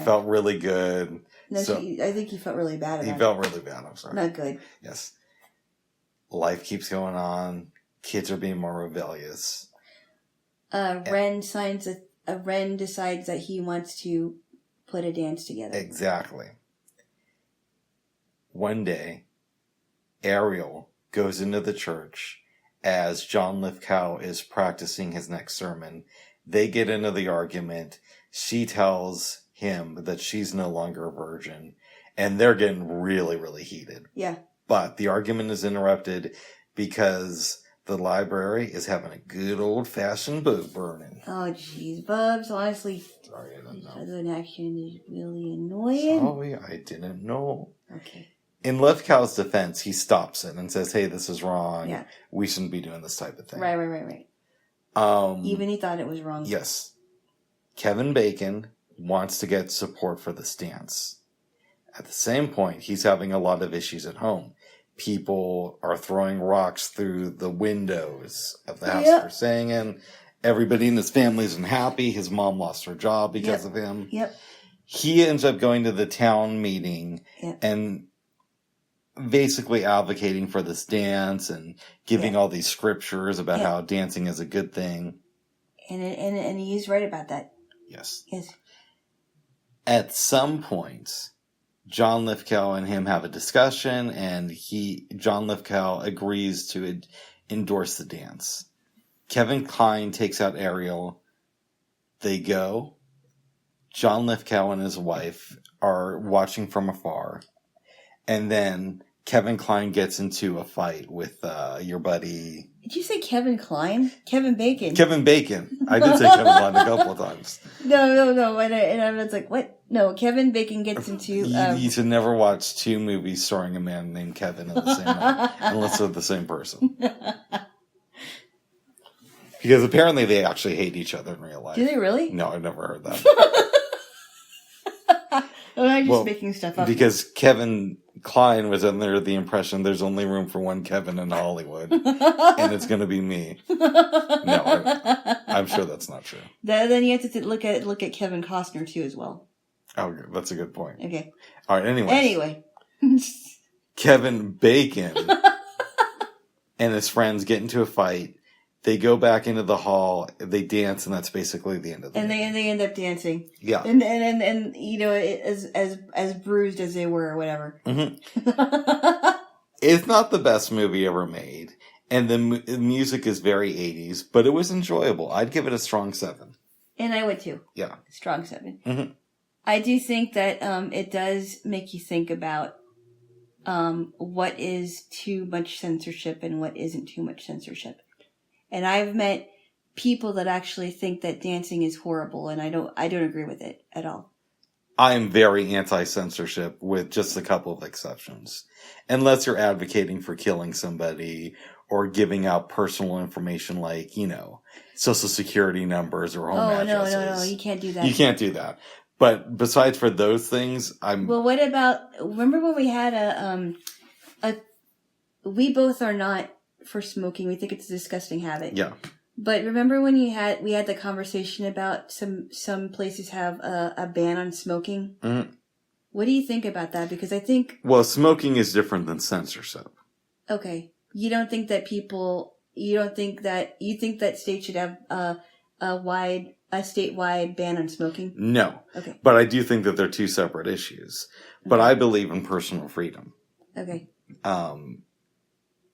felt really good. No, so I think he felt really bad about it. He felt really bad, I'm sorry. Not good. Yes. Life keeps going on. Kids are being more rebellious. Ren decides that he wants to put a dance together. Exactly. One day, Ariel goes into the church as John Lithgow is practicing his next sermon. They get into the argument. She tells him that she's no longer a virgin, and they're getting really, really heated. Yeah. But the argument is interrupted because the library is having a good old-fashioned book burning. Oh, jeez, Bubs. Honestly, sorry, I don't know. Southern action is really annoying. Sorry, I didn't know. Okay. In Lithgow's defense, he stops it and says, hey, this is wrong. Yeah. We shouldn't be doing this type of thing. Right. Even he thought it was wrong. Yes. Kevin Bacon wants to get support for this dance. At the same point, he's having a lot of issues at home. People are throwing rocks through the windows of the house they're staying in. Everybody in his family isn't happy. His mom lost her job because of him. Yep. He ends up going to the town meeting and basically advocating for this dance and giving all these scriptures about how dancing is a good thing. And he's right about that. Yes. Yes. At some point, John Lithgow and him have a discussion, and John Lithgow agrees to endorse the dance. Kevin Kline takes out Ariel. They go. John Lithgow and his wife are watching from afar. and then Kevin Kline gets into a fight with your buddy. Did you say Kevin Kline? Kevin Bacon. Kevin Bacon. I did say Kevin Kline a couple of times. No. And I was like, what? No, Kevin Bacon gets into... You should never watch two movies starring a man named Kevin in the same night, unless they're the same person. Because apparently they actually hate each other in real life. Do they really? No, I've never heard that. I'm just making stuff up. Because Kevin Kline was under the impression there's only room for one Kevin in Hollywood, and it's going to be me. No, I'm sure that's not true. Then you have to look at Kevin Costner too as well. Oh, that's a good point. Okay. All right. Anyway, Kevin Bacon and his friends get into a fight. They go back into the hall. They dance, and that's basically the end of the movie. And they end up dancing. Yeah. And you know, as bruised as they were, or whatever. Mm-hmm. It's not the best movie ever made, and the music is very 80s, but it was enjoyable. I'd give it a strong 7. And I would too. Yeah. Strong 7. Mm-hmm. I do think that it does make you think about what is too much censorship and what isn't too much censorship. And I've met people that actually think that dancing is horrible, and I don't agree with it at all. I am very anti-censorship with just a couple of exceptions. Unless you're advocating for killing somebody or giving out personal information like, you know, social security numbers or home addresses. No, you can't do that. You can't do that. But besides for those things, Well, what about, remember when we had we both are not for smoking. We think it's a disgusting habit. Yeah. But remember when we had the conversation about some places have a ban on smoking? Mm-hmm. What do you think about that? Because I think... Well, smoking is different than censorship. Okay. You don't think that you think that states should have a statewide ban on smoking? No. Okay. But I do think that they're two separate issues. But I believe in personal freedom. Okay.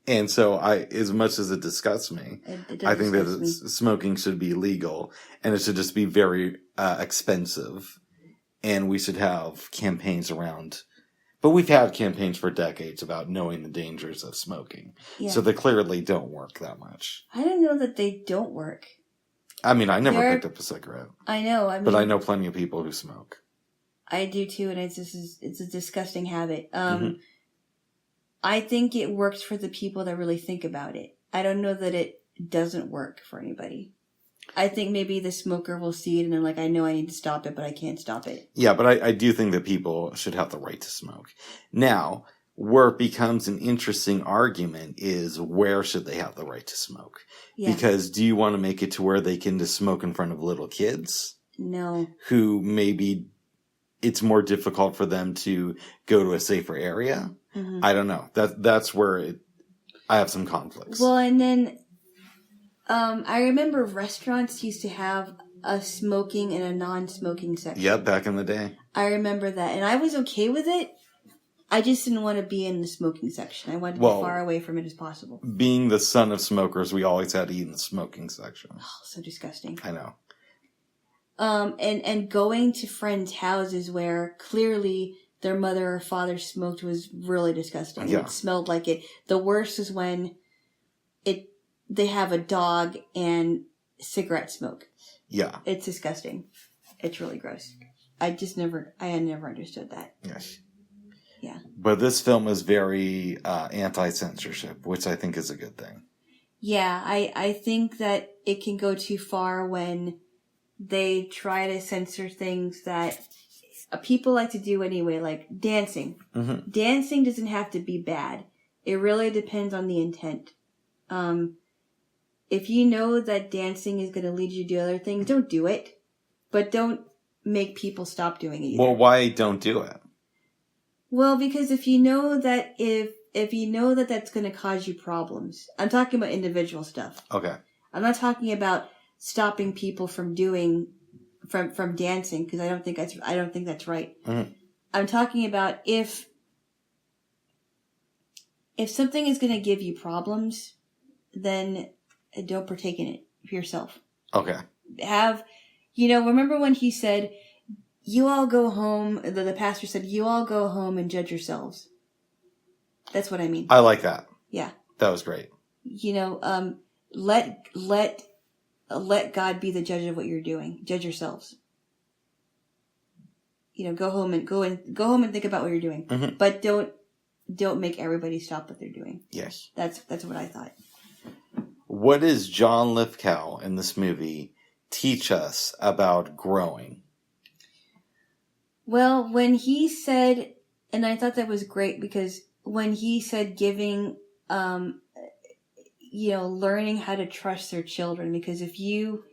And so as much as it disgusts me, I think that smoking should be legal and it should just be very expensive. And we should have campaigns around, but we've had campaigns for decades about knowing the dangers of smoking. Yeah. So they clearly don't work that much. I don't know that they don't work. I mean, I never picked up a cigarette. I know. But I know plenty of people who smoke. I do too. And it's a disgusting habit. I think it works for the people that really think about it. I don't know that it doesn't work for anybody. I think maybe the smoker will see it and they're like, I know I need to stop it, but I can't stop it. Yeah, but I do think that people should have the right to smoke. Now, where it becomes an interesting argument is where should they have the right to smoke? Yeah. Because do you want to make it to where they can just smoke in front of little kids? No. Who maybe it's more difficult for them to go to a safer area? Mm-hmm. I don't know. That's where I have some conflicts. Well, and then I remember restaurants used to have a smoking and a non-smoking section. Yep, back in the day. I remember that. And I was okay with it. I just didn't want to be in the smoking section. I wanted to be far away from it as possible. Being the son of smokers, we always had to eat in the smoking section. Oh, so disgusting. I know. And going to friends' houses where clearly their mother or father smoked was really disgusting. Yeah. It smelled like it. The worst is when they have a dog and cigarette smoke. Yeah. It's disgusting. It's really gross. I had never understood that. Yes. Yeah. But this film is very anti-censorship, which I think is a good thing. Yeah, I think that it can go too far when they try to censor things that people like to do anyway, like dancing. Mm-hmm. Dancing doesn't have to be bad. It really depends on the intent. If you know that dancing is going to lead you to do other things, don't do it. But don't make people stop doing it either. Well, why don't do it? Well, because if you know that that's going to cause you problems. I'm talking about individual stuff. Okay. I'm not talking about stopping people from doing from dancing, because I don't think that's right. Mm-hmm. I'm talking about if something is going to give you problems, then don't partake in it for yourself. Okay. Remember when he said, you all go home, the pastor said, you all go home and judge yourselves. That's what I mean. I like that. Yeah. That was great. You know, let God be the judge of what you're doing. Judge yourselves. You know, go home and think about what you're doing. Mm-hmm. But don't make everybody stop what they're doing. Yes. That's what I thought. What does John Lithgow in this movie teach us about growing? Well, when he said, and I thought that was great because when he said giving, learning how to trust their children, because if you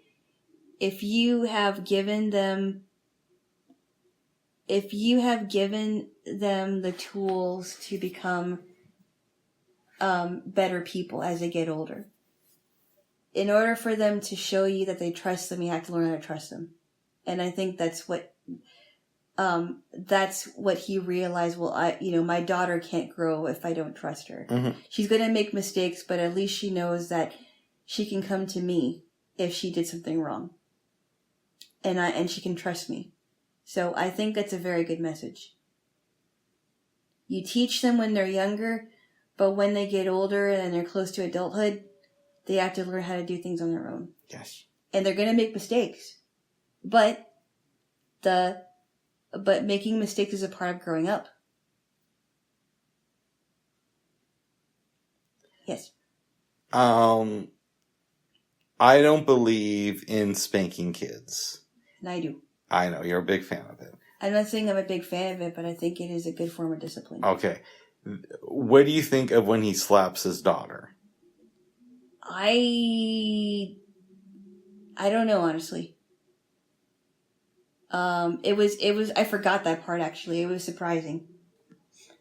have given them the tools to become better people as they get older, in order for them to show you that they trust them, you have to learn how to trust them. And I think that's what he realized. Well, my daughter can't grow if I don't trust her. Mm-hmm. She's going to make mistakes, but at least she knows that she can come to me if she did something wrong. And she can trust me. So I think that's a very good message. You teach them when they're younger, but when they get older and they're close to adulthood, they have to learn how to do things on their own. Yes. And they're going to make mistakes. But making mistakes is a part of growing up. Yes. I don't believe in spanking kids. And I do. I know, you're a big fan of it. I'm not saying I'm a big fan of it, but I think it is a good form of discipline. Okay. What do you think of when he slaps his daughter? I don't know, honestly. I forgot that part, actually. It was surprising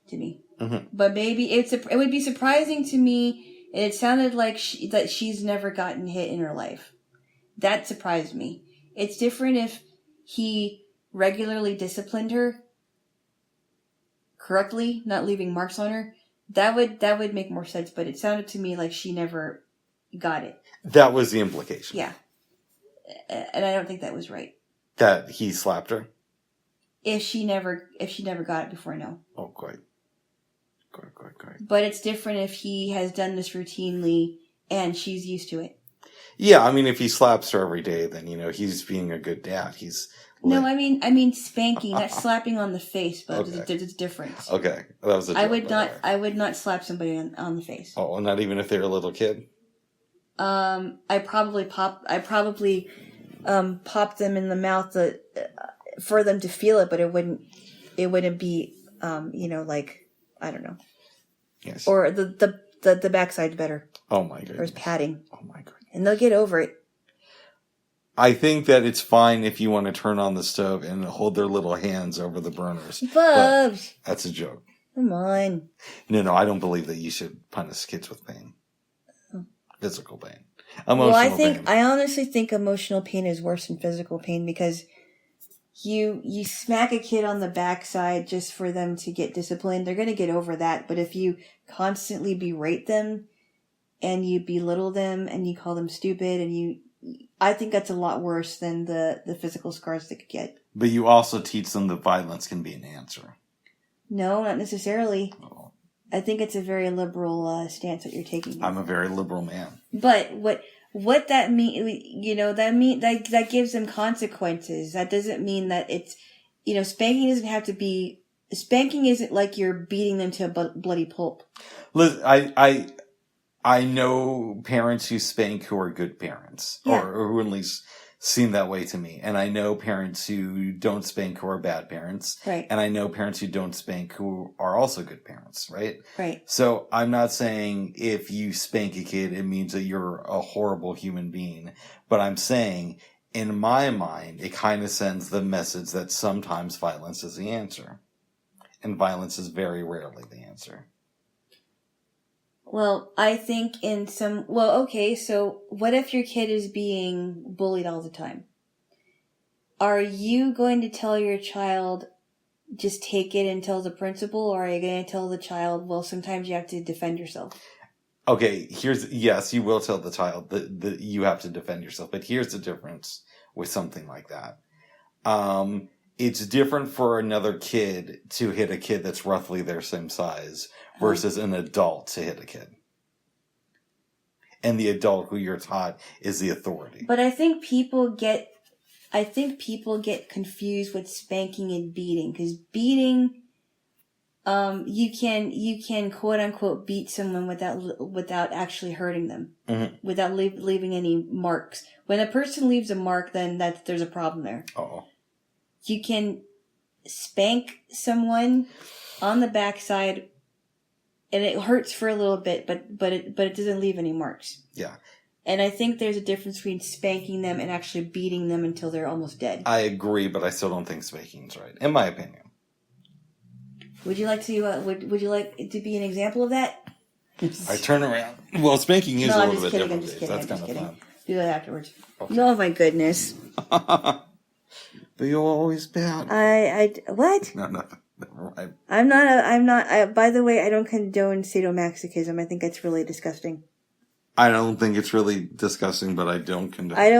to me. Mm-hmm. But maybe it would be surprising to me, and it sounded like that she's never gotten hit in her life. That surprised me. It's different if he regularly disciplined her correctly, not leaving marks on her. That would make more sense, but it sounded to me like she never got it. That was the implication. Yeah. And I don't think that was right. That he slapped her? If she never got it before, no. Oh, quite. But it's different if he has done this routinely and she's used to it. Yeah, I mean, if he slaps her every day, then, he's being a good dad. No, I mean spanking, not slapping on the face, but Okay. there's a difference. Okay, that was a joke. I would not slap somebody on the face. Oh, not even if they're a little kid? I probably popped them in the mouth for them to feel it, but it wouldn't be, like, I don't know. Yes. Or the backside's better. Oh my goodness. There's padding. Oh my goodness. And they'll get over it. I think that it's fine if you want to turn on the stove and hold their little hands over the burners. Bubs! That's a joke. Come on. No, I don't believe that you should punish kids with pain. Physical pain. I honestly think emotional pain is worse than physical pain because you smack a kid on the backside just for them to get disciplined. They're going to get over that. But if you constantly berate them and you belittle them and you call them stupid I think that's a lot worse than the physical scars they could get. But you also teach them that violence can be an answer. No, not necessarily. Oh. I think it's a very liberal stance that you're taking. I'm a very liberal man. But what that mean? That gives them consequences. That doesn't mean that it's spanking doesn't have to be. Spanking isn't like you're beating them to a bloody pulp. Listen, I know parents who spank who are good parents, yeah. or who at least seem that way to me. And I know parents who don't spank who are bad parents. Right. And I know parents who don't spank who are also good parents, right? Right. So I'm not saying if you spank a kid, it means that you're a horrible human being. But I'm saying, in my mind, it kind of sends the message that sometimes violence is the answer. And violence is very rarely the answer. Well, I think okay, so what if your kid is being bullied all the time? Are you going to tell your child, just take it and tell the principal, or are you going to tell the child, well, sometimes you have to defend yourself? Okay, yes, you will tell the child that you have to defend yourself, but here's the difference with something like that. it's different for another kid to hit a kid that's roughly their same size versus an adult to hit a kid. And the adult who you're taught is the authority. But I think people get confused with spanking and beating, because beating, you can quote unquote beat someone without actually hurting them, without leaving any marks. When a person leaves a mark, then there's a problem there. Oh. You can spank someone on the backside, and it hurts for a little bit, but it doesn't leave any marks. Yeah. And I think there's a difference between spanking them and actually beating them until they're almost dead. I agree, but I still don't think spanking's right, in my opinion. Would you like to? Would you like to be an example of that? I turn around. Well, spanking is a little bit different. I'm just kidding. That's kind of fun. Do that afterwards. Okay. Oh my goodness. But you're always bad. What? No, nothing. Never mind. I'm not. By the way, I don't condone sadomasochism. I think that's really disgusting. I don't think it's really disgusting, but I don't condone. I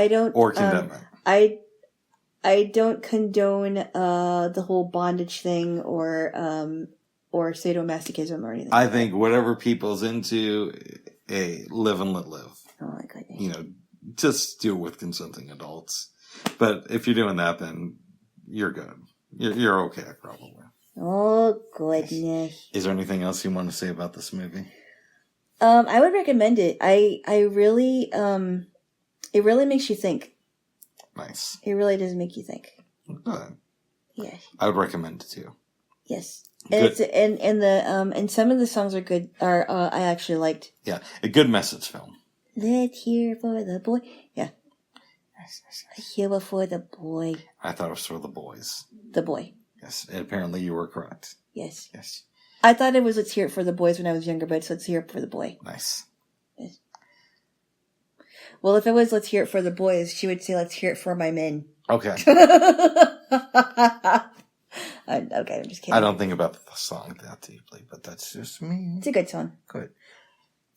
don't. Or condemn it. I don't condone the whole bondage thing or sadomasochism or anything. I think whatever people's into, live and let live. Oh my goodness. Just deal with consenting adults. But if you're doing that, then you're good. You're okay, probably. Oh goodness. Is there anything else you want to say about this movie? I would recommend it. I really, it really makes you think. Nice. It really does make you think. Good. Yeah. I would recommend it too. Yes. And good. and some of the songs are good. I actually liked. Yeah, a good message film. Let's hear for the boy. Yeah. Hear for the boy. I thought it was for the boys. The boy. Yes, and apparently you were correct. Yes. Yes. I thought it was Let's Hear It for the Boys when I was younger, but it's Let's Hear It for the Boy. Nice. Yes. Well, if it was Let's Hear It for the Boys, she would say Let's Hear It for my men. Okay. Okay, I'm just kidding. I don't think about the song that deeply, but that's just me. It's a good song. Good.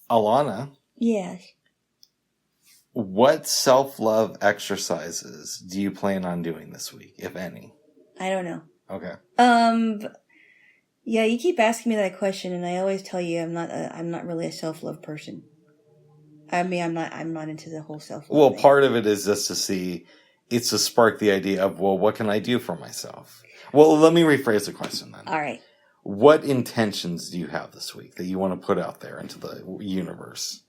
Alana. Yes. What self-love exercises do you plan on doing this week, if any? I don't know. Okay. Yeah, you keep asking me that question, and I always tell you I'm not really a self-love person. I mean, I'm not into the whole self-love Well, thing. part of it is just it's to spark the idea of, well, what can I do for myself? Well, let me rephrase the question then. All right. What intentions do you have this week that you want to put out there into the universe?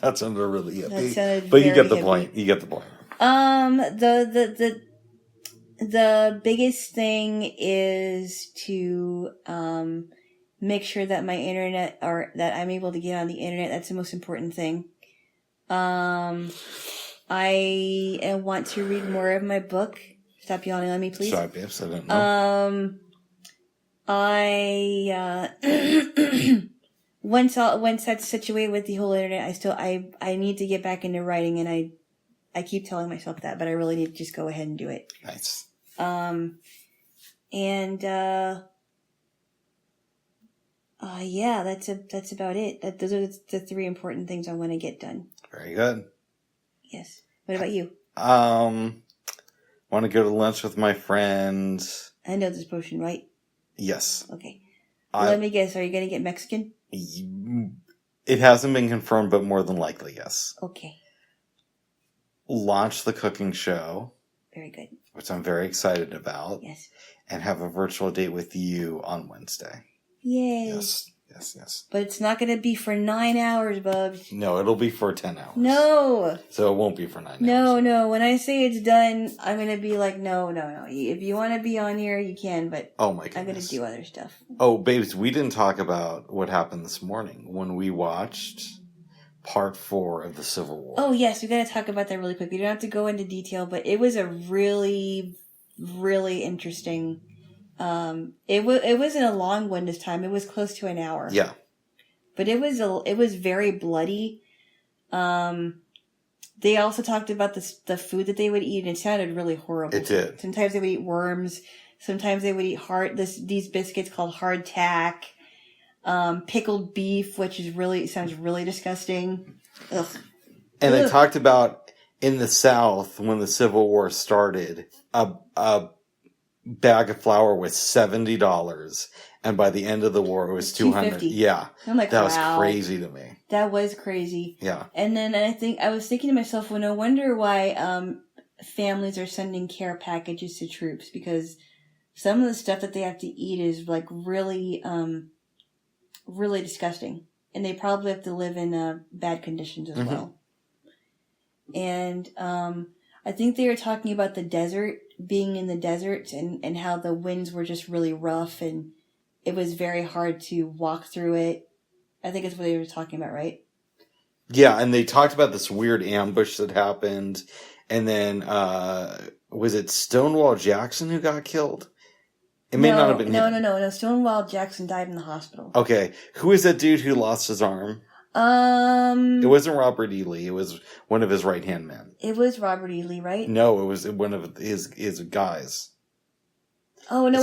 That sounded really hippie. But you get the point. You get the point. The biggest thing is to make sure that my internet, or that I'm able to get on the internet. That's the most important thing. I want to read more of my book. Stop yawning on me, please. Sorry, babes, I didn't know. Once that's situated with the whole internet, I need to get back into writing, and I keep telling myself that, but I really need to just go ahead and do it. Nice. Yeah, that's about it. Those are the three important things I want to get done. Very good. Yes. What about you? Want to go to lunch with my friends. I know this potion, right? Yes. Okay. Let me guess. Are you going to get Mexican? It hasn't been confirmed, but more than likely, yes. Okay. Launch the cooking show. Very good. Which I'm very excited about. Yes. And have a virtual date with you on Wednesday. Yay. Yes. But it's not going to be for 9 hours, Bubs. No, it'll be for 10 hours. No. So it won't be for 9 hours. No. When I say it's done, I'm going to be like, no. If you want to be on here, you can, but oh my goodness. I'm going to do other stuff. Oh, babes, we didn't talk about what happened this morning when we watched part 4 of the Civil War. Oh, yes. We got to talk about that really quick. We don't have to go into detail, but it was a really, really interesting... It wasn't a long one this time. It was close to an hour. Yeah. But it was very bloody. They also talked about the food that they would eat, and it sounded really horrible. It did. Sometimes they would eat worms. Sometimes they would eat these biscuits called hardtack. Pickled beef, which sounds really disgusting. Ugh. And they talked about in the South when the Civil War started, a bag of flour was $70, and by the end of the war, it was $200. Yeah, I'm like, that was crazy to me. That was crazy. Yeah, and then I was thinking to myself, well, no wonder why families are sending care packages to troops, because some of the stuff that they have to eat is like really, really disgusting, and they probably have to live in bad conditions as well. And I think they were talking about the desert, being in the desert, and how the winds were just really rough, and it was very hard to walk through it. I think that's what they were talking about, right? Yeah, and they talked about this weird ambush that happened, and then was it Stonewall Jackson who got killed? It may not have been him. No. Stonewall Jackson died in the hospital. Okay, who is that dude who lost his arm? It wasn't Robert E. Lee. It was one of his right-hand men. It was Robert E. Lee, right? No, it was one of his guys. Oh, no,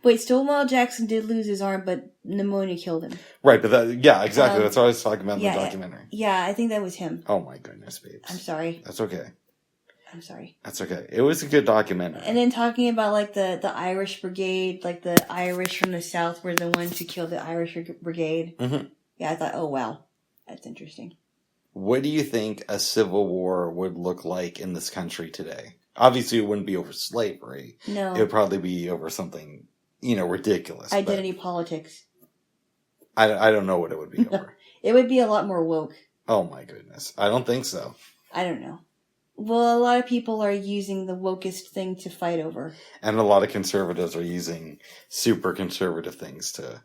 wait. Stonewall Jackson did lose his arm, but pneumonia killed him. Right, but exactly. That's what I was talking about in the documentary. Yeah, I think that was him. Oh my goodness, babes. I'm sorry. That's okay. I'm sorry. That's okay. It was a good documentary. And then talking about like the Irish Brigade, like the Irish from the South were the ones who killed the Irish Brigade. Mm-hmm. Yeah, I thought, oh wow, that's interesting. What do you think a civil war would look like in this country today? Obviously, it wouldn't be over slavery. No. It would probably be over something, ridiculous. Identity politics. I don't know what it would be over. It would be a lot more woke. Oh my goodness. I don't think so. I don't know. Well, a lot of people are using the wokest thing to fight over. And a lot of conservatives are using super conservative things to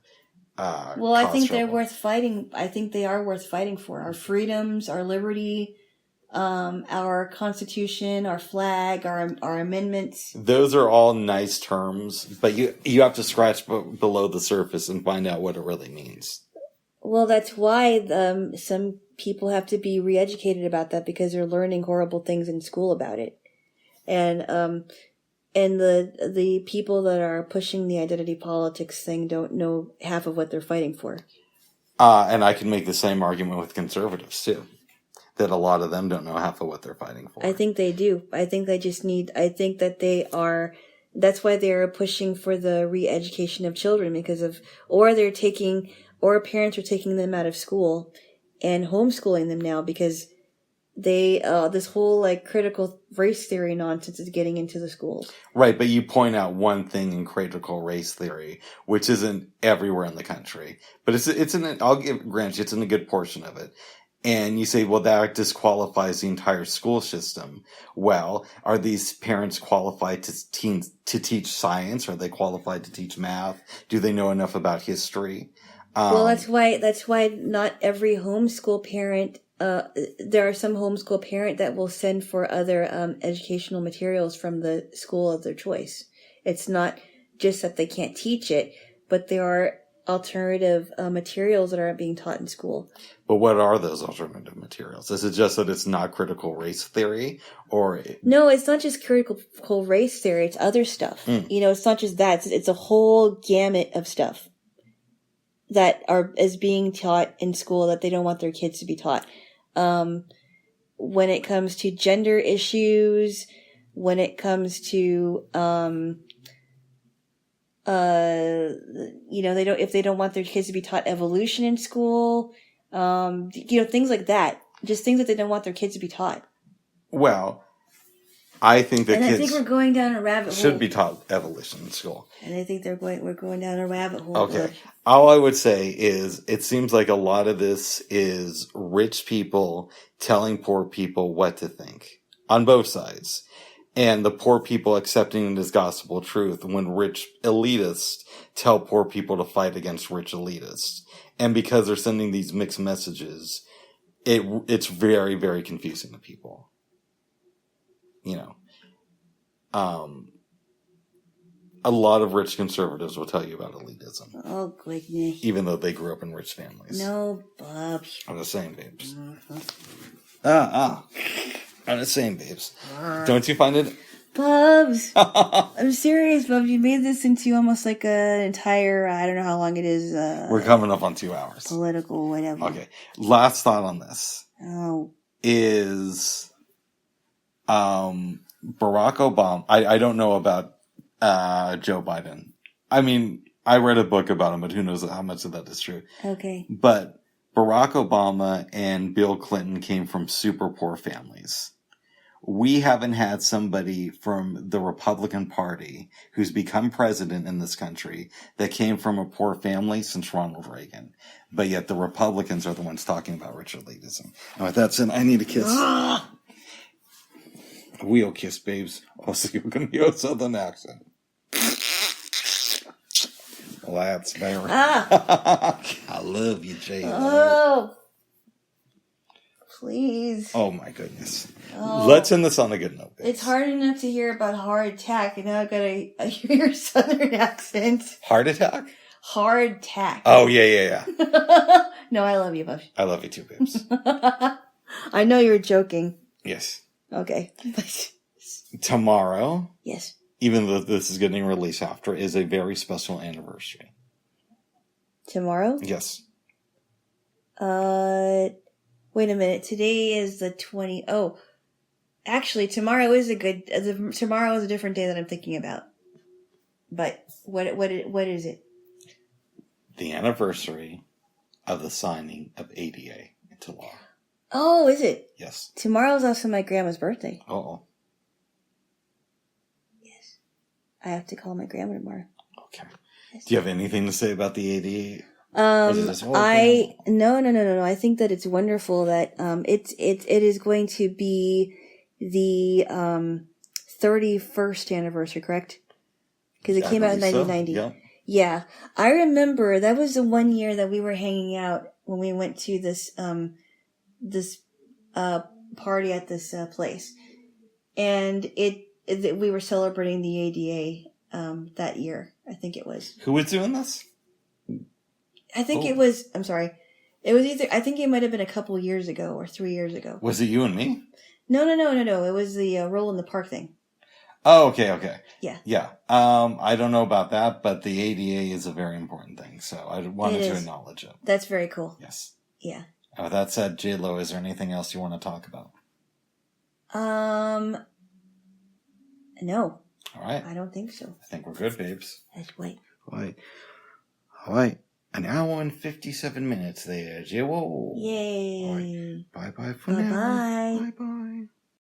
well, I think they're worth fighting. I think they are worth fighting for. Our freedoms, our liberty, our Constitution, our flag, our amendments. Those are all nice terms, but you have to scratch below the surface and find out what it really means. Well, that's why some people have to be re-educated about that, because they're learning horrible things in school about it. And the people that are pushing the identity politics thing don't know half of what they're fighting for. And I can make the same argument with conservatives too, that a lot of them don't know half of what they're fighting for. I think they do. I think that they are, that's why they are pushing for the re-education of children, or parents are taking them out of school and homeschooling them now, because they this whole like critical race theory nonsense is getting into the schools. Right, but you point out one thing in critical race theory, which isn't everywhere in the country, but I'll grant you, it's in a good portion of it. And you say, well, that disqualifies the entire school system. Well, are these parents qualified to teach science? Are they qualified to teach math? Do they know enough about history? Well, that's why not every homeschool parent. There are some homeschool parent that will send for other educational materials from the school of their choice. It's not just that they can't teach it, but there are alternative materials that aren't being taught in school. But what are those alternative materials? Is it just that it's not critical race theory, or no? It's not just critical race theory. It's other stuff. It's not just that. It's a whole gamut of stuff that is being taught in school that they don't want their kids to be taught. When it comes to gender issues, when it comes to, if they don't want their kids to be taught evolution in school, things like that. Just things that they don't want their kids to be taught. Well, I think that kids, I think we're going down a rabbit hole. Should be taught evolution in school. And I think we're going down a rabbit hole. Okay. All I would say is it seems like a lot of this is rich people telling poor people what to think on both sides. And the poor people accepting it as gospel truth when rich elitists tell poor people to fight against rich elitists. And because they're sending these mixed messages, it's very, very confusing to people. A lot of rich conservatives will tell you about elitism. Oh, goodness. Even though they grew up in rich families. No, Bob. I'm just saying, babes. I'm just saying, babes. Don't you find it? Bubs. I'm serious, Bubs. You made this into almost like an entire, I don't know how long it is. We're coming up on 2 hours. Political, whatever. Okay. Last thought on this. Oh. Is Barack Obama. I don't know about Joe Biden. I mean, I read a book about him, but who knows how much of that is true. Okay. But Barack Obama and Bill Clinton came from super poor families. We haven't had somebody from the Republican Party who's become president in this country that came from a poor family since Ronald Reagan. But yet the Republicans are the ones talking about rich elitism. And with that said, I need a kiss. A wheel kiss, babes. Also, you're going to be a southern accent. Well, that's very... I love you, Jaylo. Oh. Please. Oh, my goodness. Oh. Let's end this on a good note. Babes. It's hard enough to hear about heart attack, and now I've got to hear your southern accent. Heart attack? Hard tack. Oh, yeah. No, I love you, Bush. I love you too, babes. I know you're joking. Yes. Okay. Tomorrow, Yes. even though this is getting released after, is a very special anniversary. Tomorrow? Yes. Wait a minute. Today is the 20. Oh, actually, tomorrow is tomorrow is a different day that I'm thinking about. But what is it? The anniversary of the signing of ADA into law. Oh, is it? Yes. Tomorrow's also my grandma's birthday. Oh. Yes. I have to call my grandma tomorrow. Okay. Yes. Do you have anything to say about the ADA? No. I think that it's wonderful that it is going to be the 31st anniversary, correct? Because it came out in 1990. Yeah. Yeah, I remember that was the one year that we were hanging out when we went to this party at this place, and we were celebrating the ADA that year. I think it was. Who was doing this? I think it was. I'm sorry. It was either. I think it might have been a couple years ago or 3 years ago. Was it you and me? No. It was the roll in the park thing. Oh, okay. Yeah. Yeah. I don't know about that, but the ADA is a very important thing, so I wanted to acknowledge it. That's very cool. Yes. Yeah. With that said, Jaylo, is there anything else you want to talk about? No. All right. I don't think so. I think we're good, babes. Let's wait. All right. An hour and 57 minutes there, Jaylo. Yay. All right. Bye-bye for now. Bye-bye. Bye-bye.